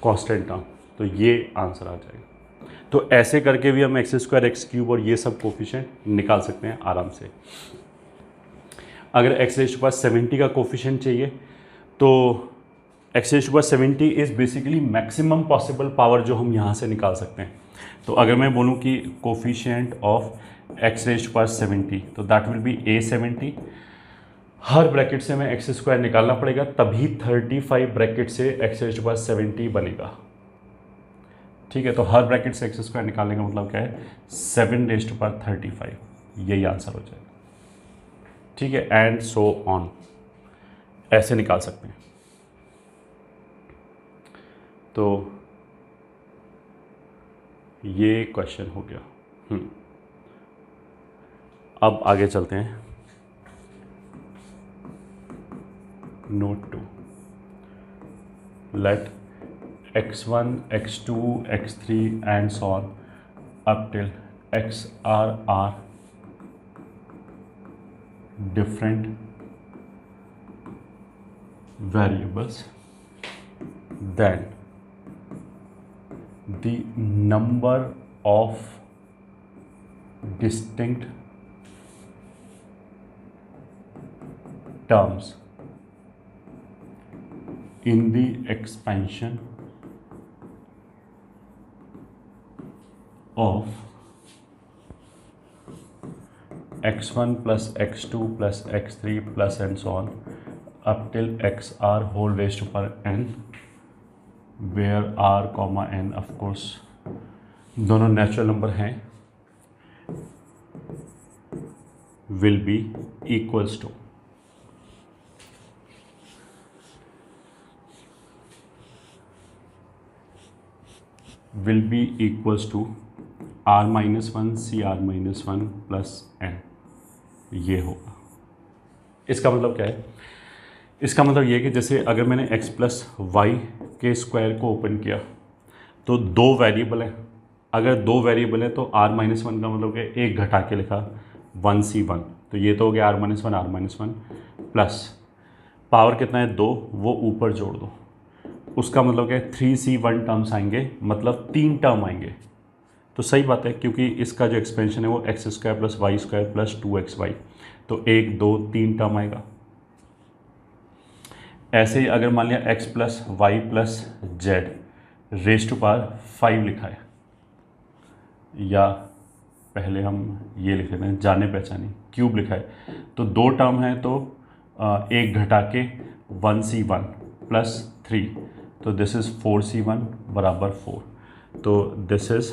कांस्टेंट टर्म, तो ये आंसर आ जाएगा। तो ऐसे करके भी हम x² x³ और ये सब कोफिशिएंट निकाल सकते हैं आराम से। अगर x⁻70 का कोफिशिएंट चाहिए तो x⁻70 is basically maximum possible power जो हम यहाँ से निकाल सकते हैं। तो अगर मैं बोलूँ कि कोफिशिएंट ऑफ x⁻70, तो that will B A70। Her bracket से मैं x² निकालना पड़ेगा, तभी 35 ब्रैकेट से x⁻70 बनेगा। ठीक है, तो हर ब्रैकेट से x² निकालने का मतलब क्या है, 7⁻35, यही आंसर हो जाएगा। ठीक है, एंड सो ऑन, ऐसे निकाल सकते हैं। तो ये क्वेश्चन हो गया। अब आगे चलते हैं। Note 2, let x1, x2, x3 and so on up till xr are different variables, then the number of distinct terms in the expansion of x1 plus x2 plus x3 plus and so on up till xr whole raised to power n, where r comma n of course दोनों natural number हैं, will be equals to r-1 cr-1 plus n, ये होगा। इसका मतलब क्या है, इसका मतलब ये है कि जैसे अगर मैंने x प्लस वाई के स्क्वायर को ओपन किया तो दो वेरिएबल है, अगर दो वेरिएबल है तो r-1 का मतलब क्या है, एक घटा के लिखा 1c1, तो ये तो हो गया r-1 प्लस पावर कितना है 2, वो ऊपर जोड़ दो, उसका मतलब क्या है 3c1 टर्म्स आएंगे, मतलब 3 टर्म आएंगे। तो सही बात है, क्योंकि इसका जो एक्सपेंशन है वो x² plus y² plus 2xy, तो 1 2 3 टर्म आएगा। ऐसे ही अगर मान लिया x plus y plus z raise to power 5 लिखा है, या पहले हम ये लिख लेते हैं जाने पहचाने क्यूब लिखा है, तो दो टर्म है, तो एक घटा के 1c1 प्लस 3, तो दिस इज़ 4c1 बराबर 4, तो this is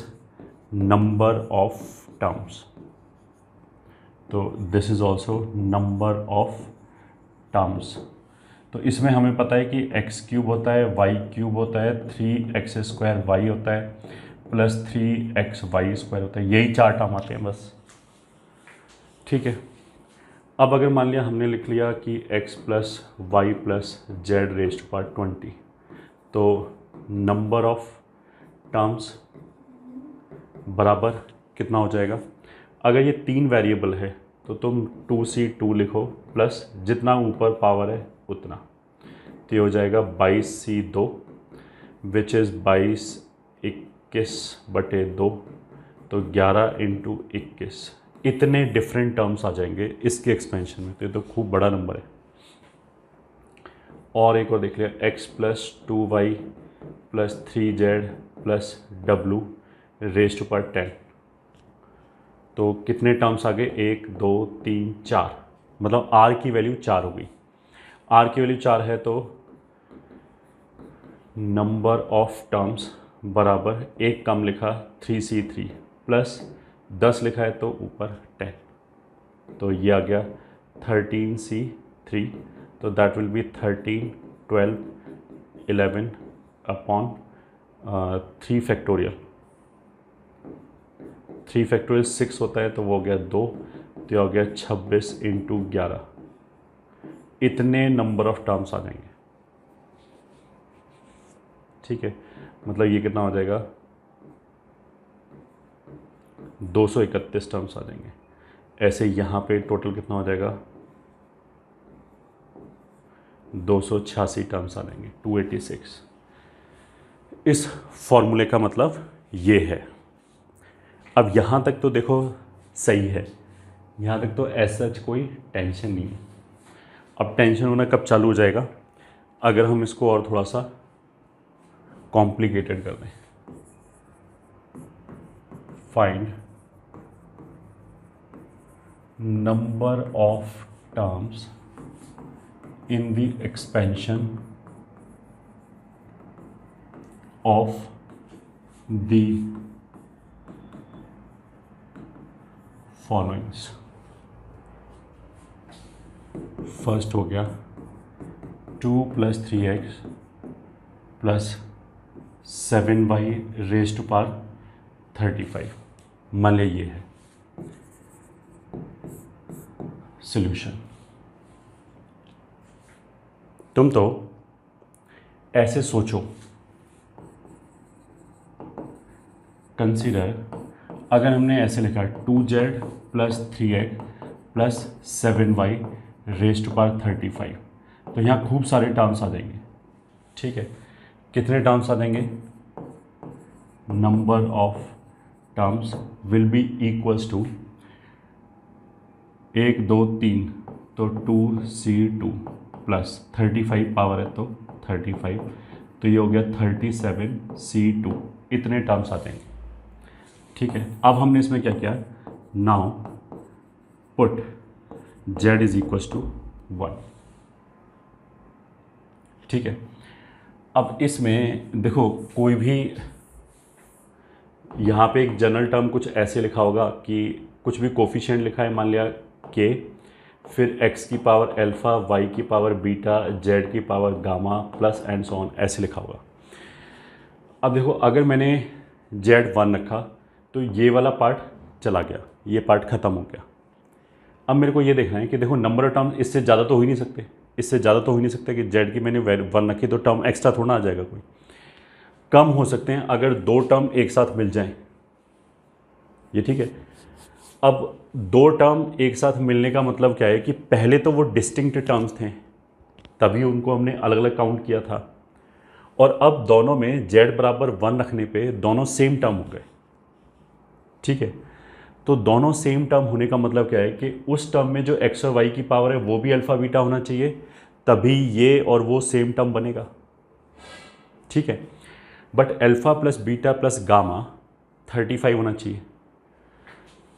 number of terms, तो this is also number of terms. तो इसमें हमें पता है कि x³ होता है, y³ होता है, 3x² y होता है, प्लस 3xy² होता है, यही 4 टर्म आते हैं बस। ठीक है, अब अगर मान लिया हमने लिख लिया कि x plus y plus z raised to power 20, तो नंबर ऑफ टर्म्स बराबर कितना हो जाएगा? अगर ये 3 वेरिएबल है तो तुम 2c2 लिखो प्लस जितना ऊपर पावर है उतना, तो ये हो जाएगा 22c2 विच इज़ 22 तो 11 इंटू 21। इतने डिफरेंट टर्म्स आ जाएंगे इसके एक्सपेंशन में, तो ये तो खूब बड़ा नंबर है। और एक और देख लिया, x plus 2y plus 3z plus w raised to power 10, तो कितने टर्म्स आ गए? 1 2 3 4, मतलब r की वैल्यू 4 हो गई। r की वैल्यू 4 है तो नंबर ऑफ टर्म्स बराबर, एक कम लिखा 3c3 प्लस 10 लिखा है तो ऊपर 10, तो ये आ गया 13c3, तो that will B 13 12 11 upon 3 factorial. 3 factorial 6 होता है तो वो हो गया 2, तो ये हो गया 26 इंटू 11। इतने नंबर ऑफ टर्म्स आ जाएंगे। ठीक है, मतलब ये कितना हो जाएगा? 231 टर्म्स आ जाएंगे। ऐसे यहाँ पे टोटल कितना हो जाएगा? 286 टर्म्स आ जाएंगे, 286। इस फॉर्मूले का मतलब ये है। अब यहाँ तक तो देखो सही है, यहाँ तक तो ऐसा कोई टेंशन नहीं है। अब टेंशन होना कब चालू हो जाएगा? अगर हम इसको और थोड़ा सा कॉम्प्लिकेटेड कर दें। Find number of terms in the expansion of the followings. First हो गया 2 plus 3x plus 7y raised to power 35। मान लिया ये है सॉल्यूशन। तुम तो ऐसे सोचो, कंसीडर अगर हमने ऐसे लिखा 2z plus 3x plus 7y raised to power 35, तो यहाँ खूब सारे टर्म्स आ जाएंगे। ठीक है, कितने टर्म्स आ जाएंगे? Number of terms will be equals to 1 2 3, तो 2c2 प्लस 35 पावर है तो 35, तो ये हो गया 37c2। इतने टर्म्स आ जाएंगे। ठीक है, अब हमने इसमें क्या किया? Now put z is equals to 1। ठीक है, अब इसमें देखो कोई भी यहाँ पे एक जनरल टर्म कुछ ऐसे लिखा होगा कि कुछ भी कोफिशिएंट लिखा है, मान लिया k, फिर x की पावर अल्फ़ा, y की पावर बीटा, z की power gamma plus and so on, ऐसे लिखा होगा। अब देखो अगर मैंने z1 रखा तो ये वाला पार्ट चला गया, ये पार्ट ख़त्म हो गया। अब मेरे को ये देखना है कि देखो नंबर ऑफ टर्म इससे ज़्यादा तो हो ही नहीं सकते, इससे ज़्यादा तो हो ही नहीं सकता कि z की मैंने 1 रखी तो टर्म एक्स्ट्रा थोड़ा आ जाएगा, कोई कम हो सकते हैं अगर 2 टर्म एक साथ मिल जाएं। ये ठीक है। अब 2 टर्म एक साथ मिलने का मतलब क्या है कि पहले तो वो डिस्टिंक्ट टर्म्स थे, तभी उनको हमने अलग अलग काउंट किया था, और अब दोनों में z बराबर 1 रखने पे दोनों सेम टर्म हो गए। ठीक है, तो दोनों सेम टर्म होने का मतलब क्या है कि उस टर्म में जो x और y की पावर है वो भी अल्फ़ा बीटा होना चाहिए, तभी ये और वो सेम टर्म बनेगा। ठीक है, but alpha plus beta plus gamma 35 होना चाहिए।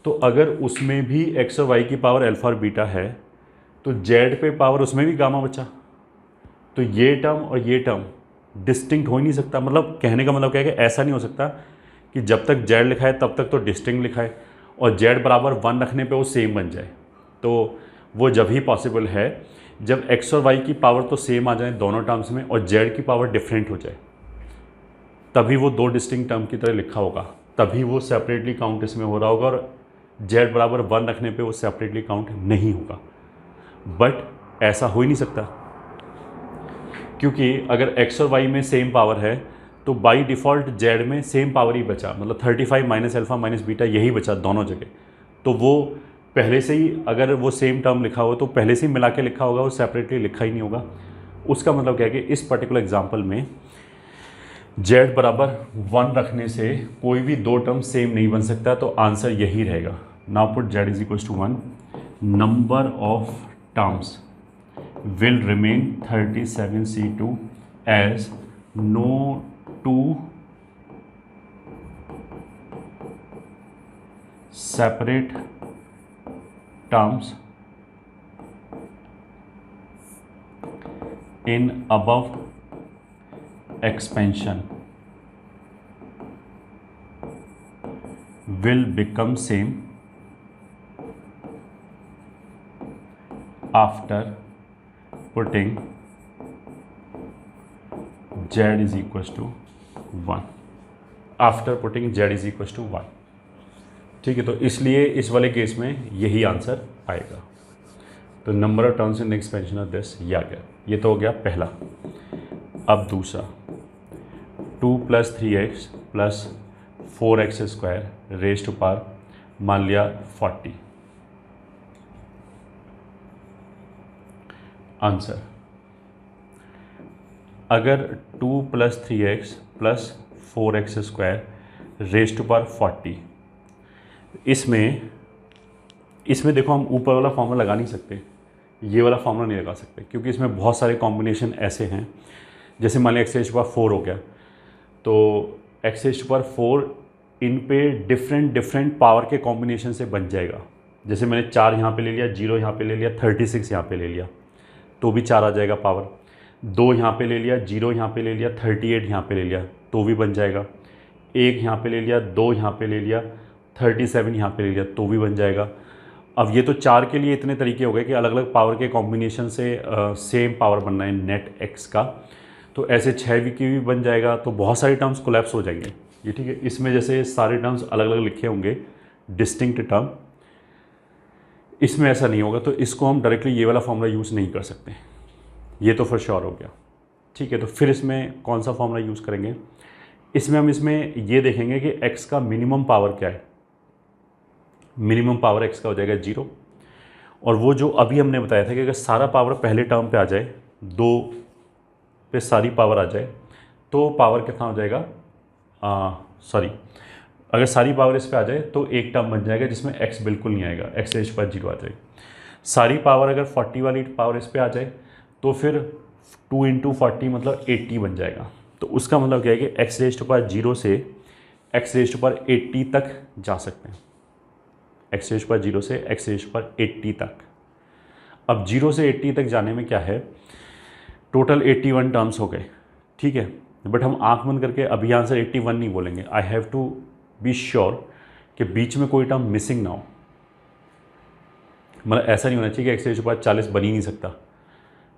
तो अगर उसमें भी x और y की पावर अल्फ़ा और बीटा है तो z पे पावर उसमें भी गामा बचा, तो ये टर्म और ये टर्म डिस्टिंक्ट हो ही नहीं सकता। मतलब कहने का मतलब क्या है कि ऐसा नहीं हो सकता कि जब तक z लिखा है तब तक तो डिस्टिंक्ट लिखा है और z बराबर 1 रखने पे वो सेम बन जाए। तो वो जब ही पॉसिबल है जब x और y की पावर तो सेम आ जाए दोनों टर्म्स में और z की पावर डिफरेंट हो जाए। तभी वो दो डिस्टिंक्ट टर्म की तरह लिखा होगा, तभी वो सेपरेटली काउंट इसमें हो रहा होगा, और z बराबर 1 रखने पे वो सेपरेटली काउंट नहीं होगा। बट ऐसा हो ही नहीं सकता, क्योंकि अगर x और y में सेम पावर है तो बाई डिफ़ॉल्ट z में सेम पावर ही बचा, मतलब 35 माइनस अल्फ़ा माइनस बीटा यही बचा दोनों जगह। तो वो पहले से ही, अगर वो सेम टर्म लिखा हो तो पहले से ही मिला के लिखा होगा, वो सेपरेटली लिखा ही नहीं होगा। उसका मतलब क्या है कि इस पर्टिकुलर एग्जाम्पल में z बराबर 1 रखने से कोई भी दो टर्म सेम नहीं बन सकता, तो आंसर यही रहेगा। Now put z is equal to 1, number of terms will remain 37C2 as no two separate terms in above expansion will become same after putting z is equals to 1, after putting z is equal to 1। ठीक है, तो इसलिए इस वाले case में यही answer आएगा। तो number of terms in the expansion of this ये आ गया। ये तो हो गया पहला। अब दूसरा 2 + 3x + 4x² raise to power मान लिया 40। आंसर, अगर 2 + 3x + 4x² raise to power 40, इसमें देखो हम ऊपर वाला फॉर्मूला लगा नहीं सकते, ये वाला फॉर्मूला नहीं लगा सकते, क्योंकि इसमें बहुत सारे कॉम्बिनेशन ऐसे हैं। जैसे मान लिया x रेज टू पावर 4 हो गया, तो x रेज टू पावर 4 इन पे डिफरेंट पावर के कॉम्बिनेशन से बन जाएगा। जैसे मैंने 4 यहाँ पे ले लिया, 0 यहाँ पे ले लिया, 36 यहाँ पे ले लिया, तो भी 4 आ जाएगा पावर। 2 यहाँ पे ले लिया, 0 यहाँ पे ले लिया, 38 यहाँ पे ले लिया, तो भी बन जाएगा। 1 यहाँ पे ले लिया, 2 यहाँ पे ले लिया, 37 यहाँ पे ले लिया, तो भी बन जाएगा। अब ये तो 4 के लिए इतने तरीके हो गए कि अलग अलग पावर के कॉम्बिनेशन से सेम पावर बनना है नेट x का, तो ऐसे 6 की भी बन जाएगा। तो बहुत सारे टर्म्स कोलैप्स हो जाएंगे ये, ठीक है। इसमें जैसे सारे टर्म्स अलग अलग लिखे होंगे डिस्टिंक्ट टर्म, इसमें ऐसा नहीं होगा, तो इसको हम डायरेक्टली ये वाला फॉर्मूला यूज़ नहीं कर सकते। ये तो फॉर श्योर हो गया, ठीक है। तो फिर इसमें कौन सा फॉर्मूला यूज़ करेंगे? इसमें ये देखेंगे कि x का मिनिमम पावर क्या है। मिनिमम पावर x का हो जाएगा 0, और वो जो अभी हमने बताया था कि अगर सारा पावर पहले टर्म पे आ जाए, 2 पे सारी पावर आ जाए, तो पावर कितना हो जाएगा, अगर सारी पावर इस पे आ जाए तो एक टर्म बन जाएगा जिसमें x बिल्कुल नहीं आएगा, x रेज पर 0 आ जाएगी। सारी पावर अगर 40 वाली पावर इस पे आ जाए तो फिर 2 × 40 मतलब 80 बन जाएगा। तो उसका मतलब क्या है कि x रेज पर 0 से x रेज पर 80 तक जा सकते हैं। x रेज पर 0 से x रेज पर 80 तक। अब 0 से 80 तक जाने में क्या है, टोटल 81 टर्म्स हो गए, ठीक है। बट हम आंख बंद करके अभी आंसर 81 नहीं बोलेंगे। I have to be sure कि बीच में कोई टर्म मिसिंग ना हो। मतलब ऐसा नहीं होना चाहिए कि x रेज पर 40 बन ही नहीं सकता,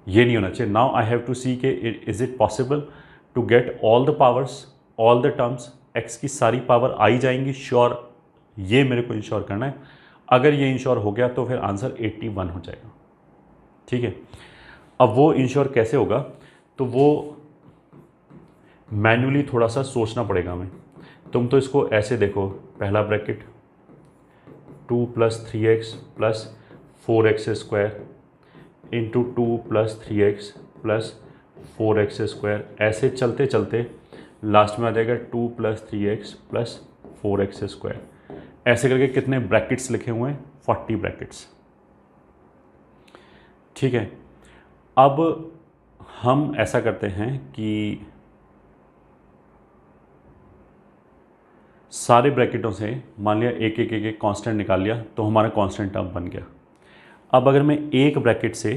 ये नहीं होना चाहिए। Now I have to see के is it possible to get all the powers, all the terms, x की सारी पावर आई जाएंगी, श्योर, ये मेरे को इंश्योर करना है। अगर ये इंश्योर हो गया तो फिर आंसर 81 हो जाएगा, ठीक है। अब वो इंश्योर कैसे होगा, तो वो मैन्युअली थोड़ा सा सोचना पड़ेगा हमें। तुम तो इसको ऐसे देखो, पहला bracket 2 + 3x + 4x² into 2 + 3x + 4x², ऐसे चलते चलते लास्ट में आ जाएगा 2 + 3x + 4x²। ऐसे करके कितने ब्रैकेट्स लिखे हुए हैं, 40 ब्रैकेट्स, ठीक है। अब हम ऐसा करते हैं कि सारे ब्रैकेटों से मान लिया एक एक एक एक कांस्टेंट निकाल लिया, तो हमारा कांस्टेंट टर्म बन गया। अब अगर मैं एक ब्रैकेट से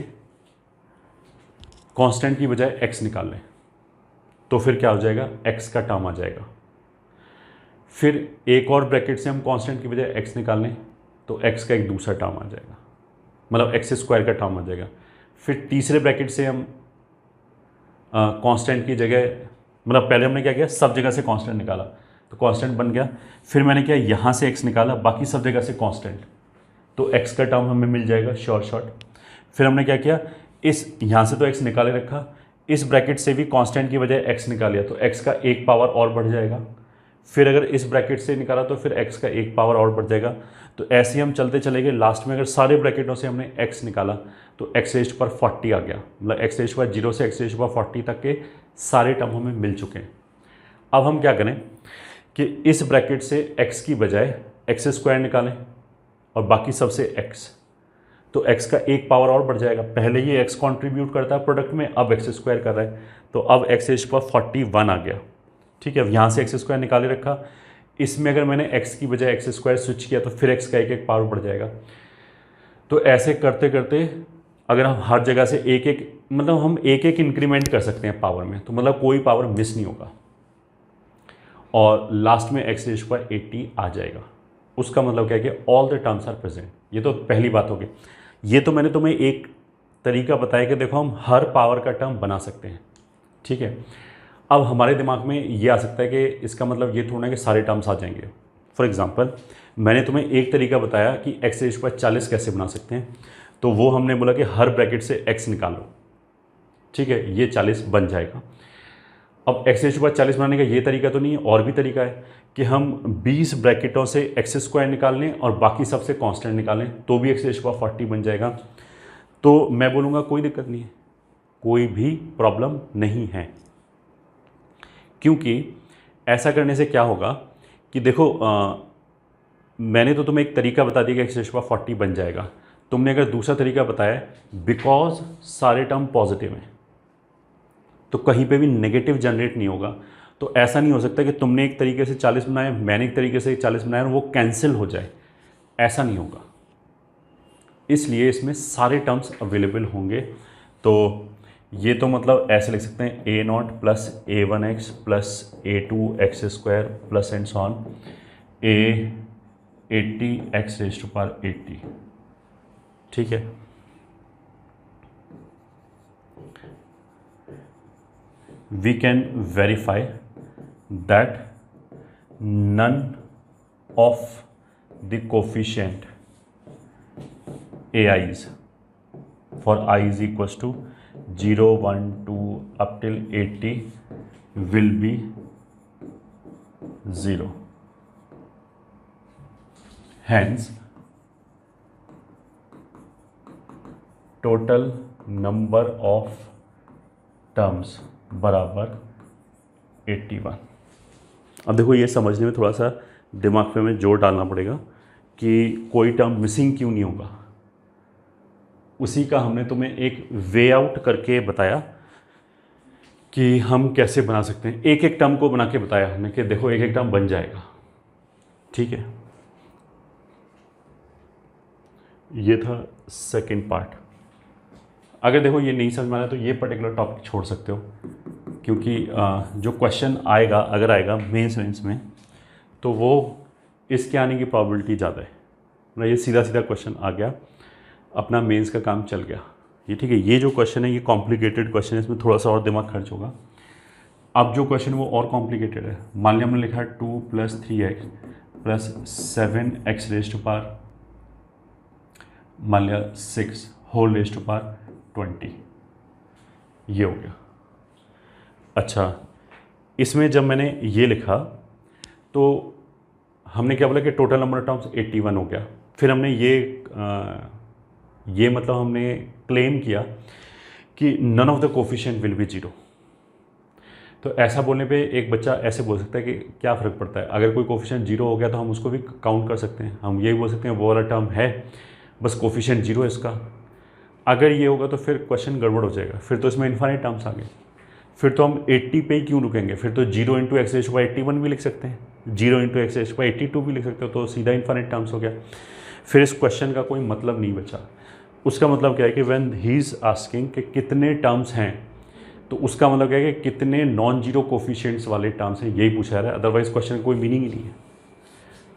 कांस्टेंट की बजाय x निकाल लें, तो फिर क्या हो जाएगा, x का टर्म आ जाएगा। फिर एक और ब्रैकेट से हम कांस्टेंट की बजाय x निकाल लें, तो x का एक दूसरा टर्म आ जाएगा, मतलब x² का टर्म आ जाएगा। फिर तीसरे ब्रैकेट से हम कांस्टेंट की जगह मतलब पहले हमने क्या किया, सब जगह से कांस्टेंट निकाला तो कांस्टेंट बन गया, फिर मैंने क्या यहाँ से x निकाला, बाकी सब जगह से कांस्टेंट, तो x का टर्म हमें मिल जाएगा शॉर्ट। फिर हमने क्या किया, इस यहाँ से तो x निकाले रखा, इस ब्रैकेट से भी कांस्टेंट की बजाय x निकाल लिया तो x का एक पावर और बढ़ जाएगा। फिर अगर इस ब्रैकेट से निकाला तो फिर x का एक पावर और बढ़ जाएगा। तो ऐसे ही हम चलते चले गए, लास्ट में अगर सारे ब्रैकेटों से हमने x निकाला तो x रेज़्ड पर 40 आ गया, मतलब x रेज़्ड पर 0 से x रेज़्ड पर 40 तक के सारे टर्म हमें मिल चुके हैं। अब हम क्या करें कि इस ब्रैकेट से x की बजाय एक्स स्क्वायर निकालें और बाकी सबसे x, तो x का एक पावर और बढ़ जाएगा। पहले ये x कंट्रीब्यूट करता है प्रोडक्ट में, अब एक्स स्क्वायर कर रहा है, तो अब x रेज़्ड पर 41 आ गया। ठीक है, अब यहाँ से एक्स स्क्वायर निकाले रखा, इसमें अगर मैंने x की बजाय एक्स स्क्वायर स्विच किया तो फिर x का एक एक पावर बढ़ जाएगा। तो ऐसे करते करते अगर हम हर जगह से एक एक, मतलब हम एक एक इंक्रीमेंट कर सकते हैं पावर में, तो मतलब कोई पावर मिस नहीं होगा और लास्ट में x रेज़्ड पर 80 आ जाएगा। उसका मतलब क्या है कि all the terms are present. ये तो पहली बात होगी। ये तो मैंने तुम्हें एक तरीका बताया कि देखो हम हर पावर का टर्म बना सकते हैं। ठीक है, अब हमारे दिमाग में ये आ सकता है कि इसका मतलब ये थोड़ा है कि सारे टर्म्स आ जाएंगे। फॉर एग्जांपल मैंने तुम्हें एक तरीका बताया कि x रेज़्ड पर 40 कैसे बना सकते हैं, तो वो हमने बोला कि हर ब्रैकेट से x निकालो। ठीक है, ये 40 बन जाएगा। अब x रेज़्ड पर 40 बनाने का ये तरीका तो नहीं है, और भी तरीका है कि हम 20 ब्रैकेटों से एक्स स्क्वायर निकाल लें और बाकी सबसे कांस्टेंट निकालें तो भी x रेज़्ड पर 40 बन जाएगा। तो मैं बोलूँगा कोई दिक्कत नहीं है, कोई भी प्रॉब्लम नहीं है, क्योंकि ऐसा करने से क्या होगा कि देखो मैंने तो तुम्हें एक तरीका बता दिया कि एक्स रेज़्ड पर 40 बन जाएगा। तुमने अगर दूसरा तरीका बताया बिकॉज सारे टर्म पॉजिटिव हैं तो कहीं पे भी नेगेटिव जनरेट नहीं होगा, तो ऐसा नहीं हो सकता कि तुमने एक तरीके से 40 बनाया, मैंने एक तरीके से 40 बनाया और वो कैंसिल हो जाए, ऐसा नहीं होगा। इसलिए इसमें सारे टर्म्स अवेलेबल होंगे। तो ये तो मतलब ऐसे लिख सकते हैं a0 plus a1x plus a2x square plus and so on a80 x raised to power 80। ठीक है, we can verify that none of the coefficient ai's for I is equals to 0, 1, 2 up till 80 will be 0. Hence, total number of terms बराबर 81। अब देखो ये समझने में थोड़ा सा दिमाग पे हमें जोर डालना पड़ेगा कि कोई टर्म मिसिंग क्यों नहीं होगा। उसी का हमने तुम्हें एक वे आउट करके बताया कि हम कैसे बना सकते हैं। एक एक टर्म को बना के बताया हमने कि देखो एक एक टर्म बन जाएगा। ठीक है, ये था सेकंड पार्ट। अगर देखो ये नहीं समझ में आया तो ये पर्टिकुलर टॉपिक छोड़ सकते हो, क्योंकि जो क्वेश्चन आएगा अगर आएगा मेंस में तो वो इसके आने की प्रॉबिलिटी ज़्यादा है। मतलब ये सीधा सीधा क्वेश्चन आ गया, अपना मेंस का काम चल गया। ये ठीक है, ये जो क्वेश्चन है ये कॉम्प्लिकेटेड क्वेश्चन है, इसमें थोड़ा सा और दिमाग खर्च होगा। अब जो क्वेश्चन वो और कॉम्प्लिकेटेड है। मान लिया हमने लिखा है 2 + 3x plus 7x raised to power, मान लिया 6 होल रेज़्ड टू पावर 20, ये हो गया। अच्छा, इसमें जब मैंने ये लिखा तो हमने क्या बोला कि टोटल नंबर ऑफ टर्म्स 81 हो गया। फिर हमने ये मतलब हमने क्लेम किया कि none of the coefficient will be 0। तो ऐसा बोलने पे एक बच्चा ऐसे बोल सकता है कि क्या फ़र्क पड़ता है, अगर कोई कोफिशिएंट 0 हो गया तो हम उसको भी काउंट कर सकते हैं। हम यही बोल सकते हैं वो वाला टर्म है, बस कोफिशिएंट 0 है इसका। अगर ये होगा तो फिर क्वेश्चन गड़बड़ हो जाएगा, फिर तो इसमें इन्फाइनाइट टर्म्स आ गए। फिर तो हम 80 पे ही क्यों रुकेंगे, फिर तो 0 × x रेज़्ड टू पावर 81 भी लिख सकते हैं, 0 × x रेज़्ड टू पावर 82 भी लिख सकते हो, तो सीधा इन्फाइनाइट टर्म्स हो गया। फिर इस क्वेश्चन का कोई मतलब नहीं बचा। उसका मतलब क्या है कि व्हेन ही इज़ आस्किंग कि कितने टर्म्स हैं, तो उसका मतलब क्या है कि कितने नॉन जीरो कोफिशिएंट्स वाले टर्म्स हैं, यही पूछा जा रहा है। अदरवाइज क्वेश्चन का कोई मीनिंग ही नहीं है।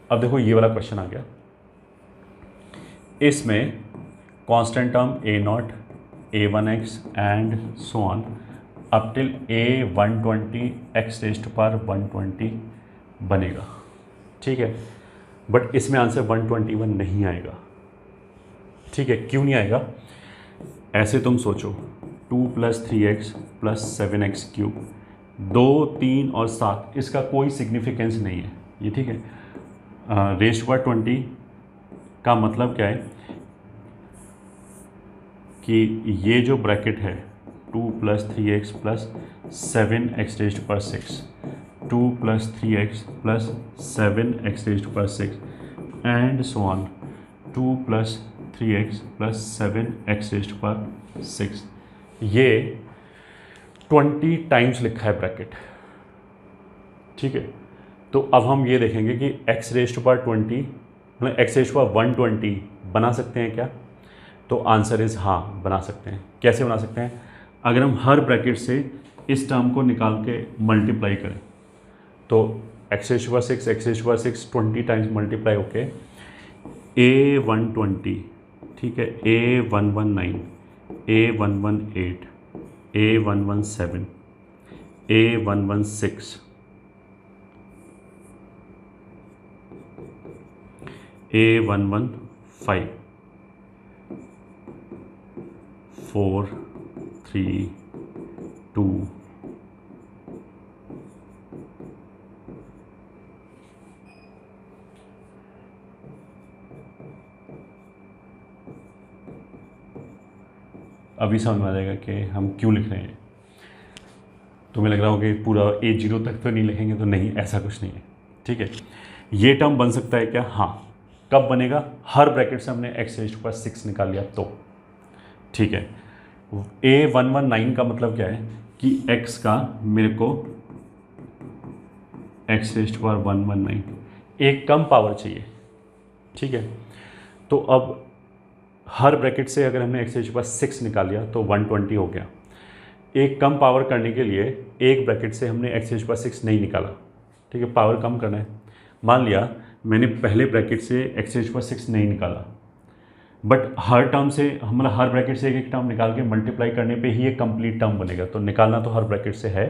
अब देखो ये वाला क्वेश्चन आ गया, इसमें constant term a0, a1x and so on up till A120 x raise to power 120 बनेगा, ठीक है। बट इसमें आंसर 121 नहीं आएगा, ठीक है। क्यों नहीं आएगा? ऐसे तुम सोचो, 2 + 3x + 7x क्यूब, 2, 3 और 7, इसका कोई सिग्निफिकेंस नहीं है ये, ठीक है। रेज़ टू पावर 20 का मतलब क्या है कि ये जो ब्रैकेट है 2 + 3x + 7x raise to power 6, 2 + 3x + 7x raise to power 6 and so on, 2 + 3x + 7x raise to power 6, ये 20 टाइम्स लिखा है ब्रैकेट, ठीक है। तो अब हम ये देखेंगे कि x रेज़ टू पावर 20 मतलब x रेज़ टू पावर 120 बना सकते हैं क्या? तो आंसर इज़ हाँ, बना सकते हैं। कैसे बना सकते हैं? अगर हम हर ब्रैकेट से इस टर्म को निकाल के मल्टीप्लाई करें तो x raise to power 6, x raise to power 6 20 times multiply होके A120, ठीक है, A119, A118, A117, A116, A115, 4, 3, 2, अभी समझ में आ जाएगा कि हम क्यों लिख रहे हैं। तुम्हें लग रहा हो कि पूरा A0 तक तो नहीं लिखेंगे, तो नहीं, ऐसा कुछ नहीं है, ठीक है। ये टर्म बन सकता है क्या? हाँ। कब बनेगा? हर ब्रैकेट से हमने x रेज़ टू पावर 6 निकाल लिया तो, ठीक है। A119 का मतलब क्या है कि x का मेरे को x रेज़ टू पावर 119 एक कम पावर चाहिए, ठीक है। तो अब हर ब्रैकेट से अगर हमने x रेज़ टू पावर 6 निकाल लिया तो 120 हो गया। एक कम पावर करने के लिए एक ब्रैकेट से हमने x रेज़ टू पावर 6 नहीं निकाला, ठीक है, पावर कम करना है। मान लिया मैंने पहले ब्रैकेट से x रेज़ टू पावर 6 नहीं निकाला, बट हर टर्म से हमारा हर ब्रैकेट से एक एक टर्म निकाल के मल्टीप्लाई करने पे ही एक कंप्लीट टर्म बनेगा। तो निकालना तो हर ब्रैकेट से है।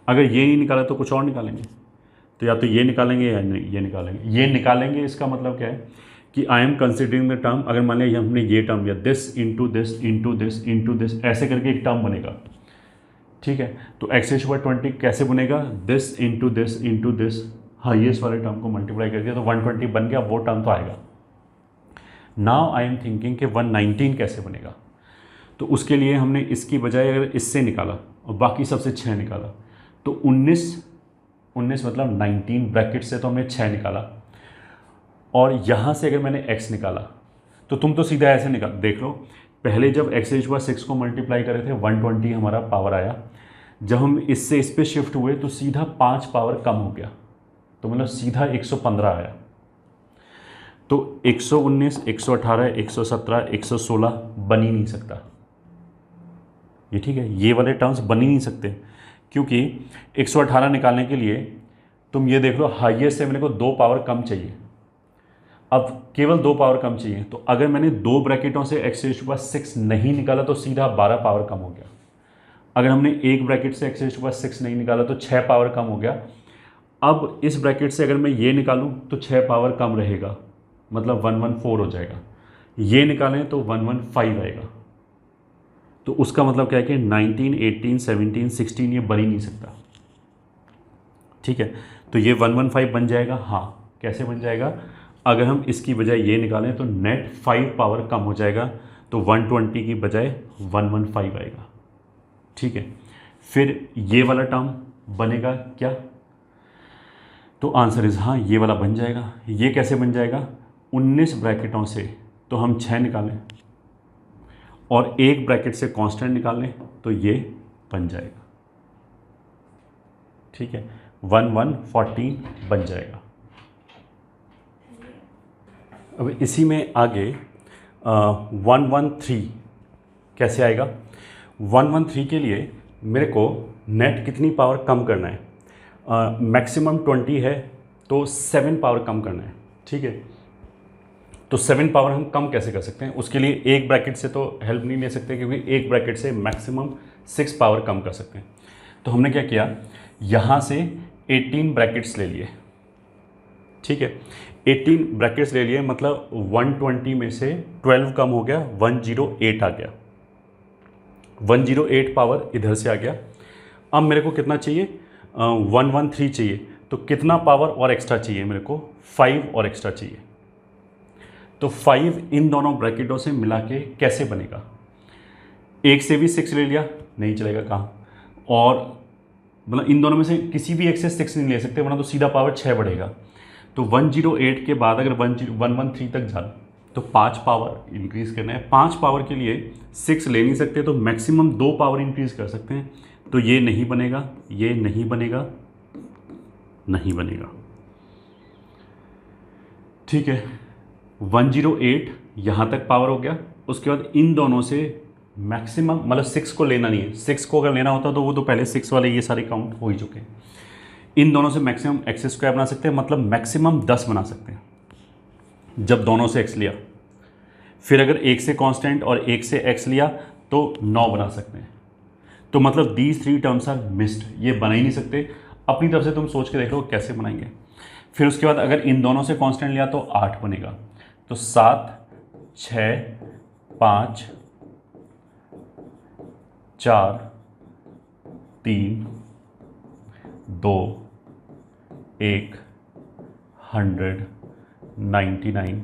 अगर ये नहीं निकाला तो कुछ और निकालेंगे, तो या तो ये निकालेंगे या ये निकालेंगे। ये निकालेंगे इसका मतलब क्या है कि I am considering the term, अगर मान लिया हमने ये टर्म लिया, this into this into this into this, ऐसे करके एक टर्म बनेगा, ठीक है। तो x रेज़ टू पावर 20 कैसे बनेगा? This into this into this, highest वाले टर्म को मल्टीप्लाई कर दिया तो 120 बन गया, वो टर्म तो आएगा। नाउ आई एम थिंकिंग कि 119 कैसे बनेगा। तो उसके लिए हमने इसकी बजाय अगर इससे निकाला और बाकी सबसे 6 निकाला तो 19 मतलब 19 ब्रैकेट से तो हमने 6 निकाला, और यहाँ से अगर मैंने x निकाला तो तुम तो सीधा ऐसे निकाल देख लो। पहले जब x रेज़ टू पावर 6 को मल्टीप्लाई करे थे 120 हमारा पावर आया, जब हम इससे इस पर शिफ्ट हुए तो सीधा 5 पावर कम हो गया, तो मतलब सीधा 115 आया। तो 119, 118, 117, 116 बन ही नहीं सकता ये, ठीक है। ये वाले टर्म्स बन ही नहीं सकते क्योंकि 118 निकालने के लिए तुम ये देख लो, हाईएस्ट से मेरे को 2 पावर कम चाहिए। अब केवल 2 पावर कम चाहिए, तो अगर मैंने 2 ब्रैकेटों से x रेज़ टू पावर 6 नहीं निकाला तो सीधा 12 पावर कम हो गया। अगर हमने एक ब्रैकेट से x रेज़ टू पावर 6 नहीं निकाला तो 6 पावर कम हो गया। अब इस ब्रैकेट से अगर मैं ये निकालूं तो 6 पावर कम रहेगा, मतलब 114 हो जाएगा। ये निकालें तो 115 आएगा। तो उसका मतलब क्या है कि 19, 18, 17, 16 ये बन ही नहीं सकता, ठीक है। तो ये 115 बन जाएगा। हाँ, कैसे बन जाएगा? अगर हम इसकी बजाय ये निकालें तो नेट 5 पावर कम हो जाएगा, तो 120 की बजाय 115 आएगा, ठीक है। फिर ये वाला टर्म बनेगा क्या? तो आंसर इज़ हाँ, ये वाला बन जाएगा। ये कैसे बन जाएगा? 19 ब्रैकेटों से तो हम 6 निकालें और एक ब्रैकेट से कांस्टेंट निकाल लें तो ये बन जाएगा, ठीक है। 1114 बन जाएगा। अब इसी में आगे 113 कैसे आएगा? 113 के लिए मेरे को नेट कितनी पावर कम करना है? मैक्सिमम 20 है तो 7 पावर कम करना है, ठीक है। तो 7 पावर हम कम कैसे कर सकते हैं? उसके लिए एक ब्रैकेट से तो हेल्प नहीं ले सकते क्योंकि एक ब्रैकेट से मैक्सिमम 6 पावर कम कर सकते हैं। तो हमने क्या किया, यहाँ से 18 ब्रैकेट्स ले लिए, ठीक है, 18 ब्रैकेट्स ले लिए, मतलब 120 में से 12 कम हो गया, 108 आ गया, 108 पावर इधर से आ गया। अब मेरे को कितना चाहिए, 113 चाहिए, तो कितना पावर और एक्स्ट्रा चाहिए मेरे को, 5 और एक्स्ट्रा चाहिए। तो 5 इन दोनों ब्रैकेटों से मिला के कैसे बनेगा, एक से भी 6 ले लिया, नहीं चलेगा, कहाँ, और मतलब इन दोनों में से किसी भी एक से 6 नहीं ले सकते, वरना तो सीधा पावर 6 बढ़ेगा। तो 108 के बाद अगर 113 तक जा तो 5 पावर इंक्रीज़ करना है। 5 पावर के लिए 6 ले नहीं सकते, तो मैक्सिमम 2 पावर इंक्रीज़ कर सकते हैं। तो ये नहीं बनेगा, ये नहीं बनेगा, नहीं बनेगा, ठीक है। 108 यहाँ तक पावर हो गया। उसके बाद इन दोनों से मैक्सिमम, मतलब 6 को लेना नहीं है, 6 को अगर लेना होता तो वो तो पहले 6 वाले ये सारे काउंट हो ही चुके हैं। इन दोनों से मैक्सिमम एक्स स्क्वायर बना सकते हैं, मतलब मैक्सिमम 10 बना सकते हैं जब दोनों से एक्स लिया। फिर अगर एक से कांस्टेंट और एक से एक्स लिया तो 9 बना सकते हैं। तो मतलब दीज 3 टर्म्स आर मिस्ड, ये बना ही नहीं सकते। अपनी तरफ से तुम सोच के देख लो कैसे बनाएंगे। फिर उसके बाद अगर इन दोनों से कांस्टेंट लिया तो 8 बनेगा। तो 7, 6, 5, 4, 3, 2, 1, 100, 99,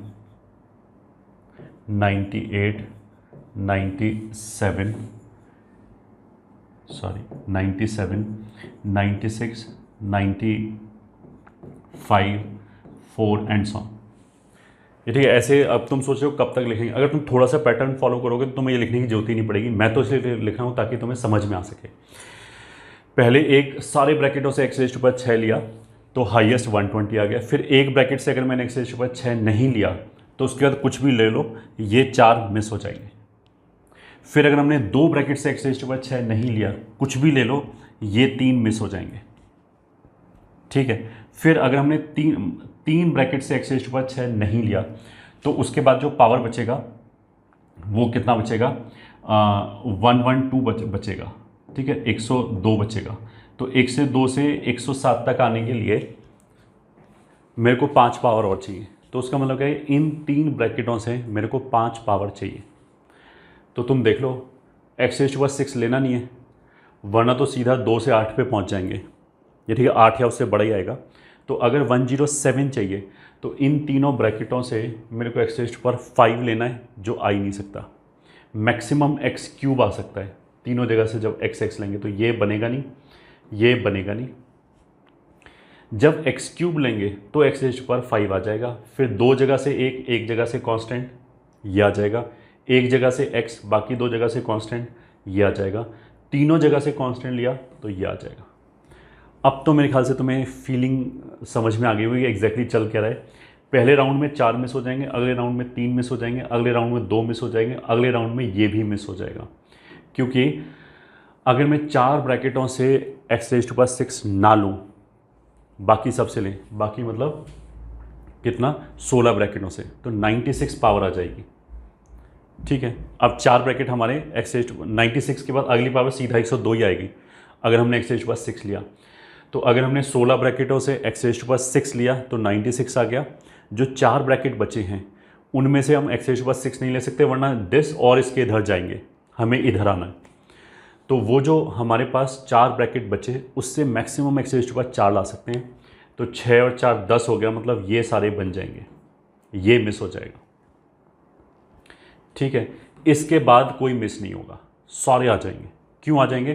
98, 97, 96, 95, 4 एंड सो। ये ठीक है। ऐसे अब तुम सोच रहे हो कब तक लिखेंगे, अगर तुम थोड़ा सा पैटर्न फॉलो करोगे तो तुम्हें ये लिखने की जरूरत ही नहीं पड़ेगी। मैं तो इसलिए लिख रहा हूँ ताकि तुम्हें समझ में आ सके। पहले एक सारे ब्रैकेटों से एक्स रेज़ टू पावर 6 लिया तो हाईएस्ट 120 आ गया। फिर एक ब्रैकेट से अगर मैंने एक्स रेज़ टू पावर 6 नहीं लिया तो उसके बाद कुछ भी ले लो, ये 4 मिस हो जाएंगे। फिर अगर हमने 2 ब्रैकेट से एक्स रेज़ टू पावर 6 नहीं लिया, कुछ भी ले लो, ये 3 मिस हो जाएंगे, ठीक है। फिर अगर हमने 3 ब्रैकेट से एक्स रेज़ टू पावर 6 नहीं लिया तो उसके बाद जो पावर बचेगा वो कितना बचेगा, 112 बचेगा, ठीक है, 102 बचेगा। तो 1 से 2 से 107 तक आने के लिए मेरे को 5 पावर और चाहिए। तो उसका मतलब क्या है, इन 3 ब्रैकेटों से मेरे को 5 पावर चाहिए। तो तुम देख लो, एक्स रेज़ टू पावर 6 लेना नहीं है, वरना तो सीधा 2 से 8 पे पहुंच जाएंगे, ये ठीक है, 8 या उससे बड़ा ही आएगा। तो अगर 107 चाहिए तो इन तीनों ब्रैकेटों से मेरे को एक्स रेज़ टू पावर 5 लेना है, जो आ ही नहीं सकता। मैक्सिमम एक्स क्यूब आ सकता है तीनों जगह से। जब एक्स लेंगे तो ये बनेगा नहीं, ये बनेगा नहीं। जब एक्स क्यूब लेंगे तो एक्स रेज़ टू पावर 5 आ जाएगा। फिर 2 जगह से एक जगह से कांस्टेंट, ये आ जाएगा। एक जगह से एक्स, बाकी 2 जगह से कांस्टेंट, ये आ जाएगा। तीनों जगह से कांस्टेंट लिया तो ये आ जाएगा। अब तो मेरे ख्याल से तुम्हें फीलिंग समझ में आ गई होगी एग्जैक्टली चल क्या रहा है। पहले राउंड में 4 मिस हो जाएंगे, अगले राउंड में 3 मिस हो जाएंगे, अगले राउंड में 2 मिस हो जाएंगे, अगले राउंड में ये भी मिस हो जाएगा। क्योंकि अगर मैं 4 ब्रैकेटों से एक्स रेज़ टू पावर 6 ना लूँ, बाकी सबसे लें, बाकी मतलब कितना, 16 ब्रैकेटों से, तो 96 पावर आ जाएगी, ठीक है। अब 4 ब्रैकेट हमारे एक्स रेज़ टू 96 के बाद अगली पावर सीधा 102 ही आएगी अगर हमने एक्स रेज़ टू पावर 6 लिया। तो अगर हमने 16 ब्रैकेटों से एक्स रेज़ टू पावर 6 लिया तो 96 आ गया। जो 4 ब्रैकेट बचे हैं उनमें से हम एक्स रेज़ टू पावर 6 नहीं ले सकते, वरना दिस और इसके इधर जाएंगे, हमें इधर आना है। तो वो जो हमारे पास 4 ब्रैकेट बचे उससे maximum x raise to power 4 ला सकते हैं। तो 6 और 4 10 हो गया, मतलब ये सारे बन जाएंगे, ये मिस हो जाएगा, ठीक है। इसके बाद कोई मिस नहीं होगा, सारे आ जाएंगे। क्यों आ जाएंगे,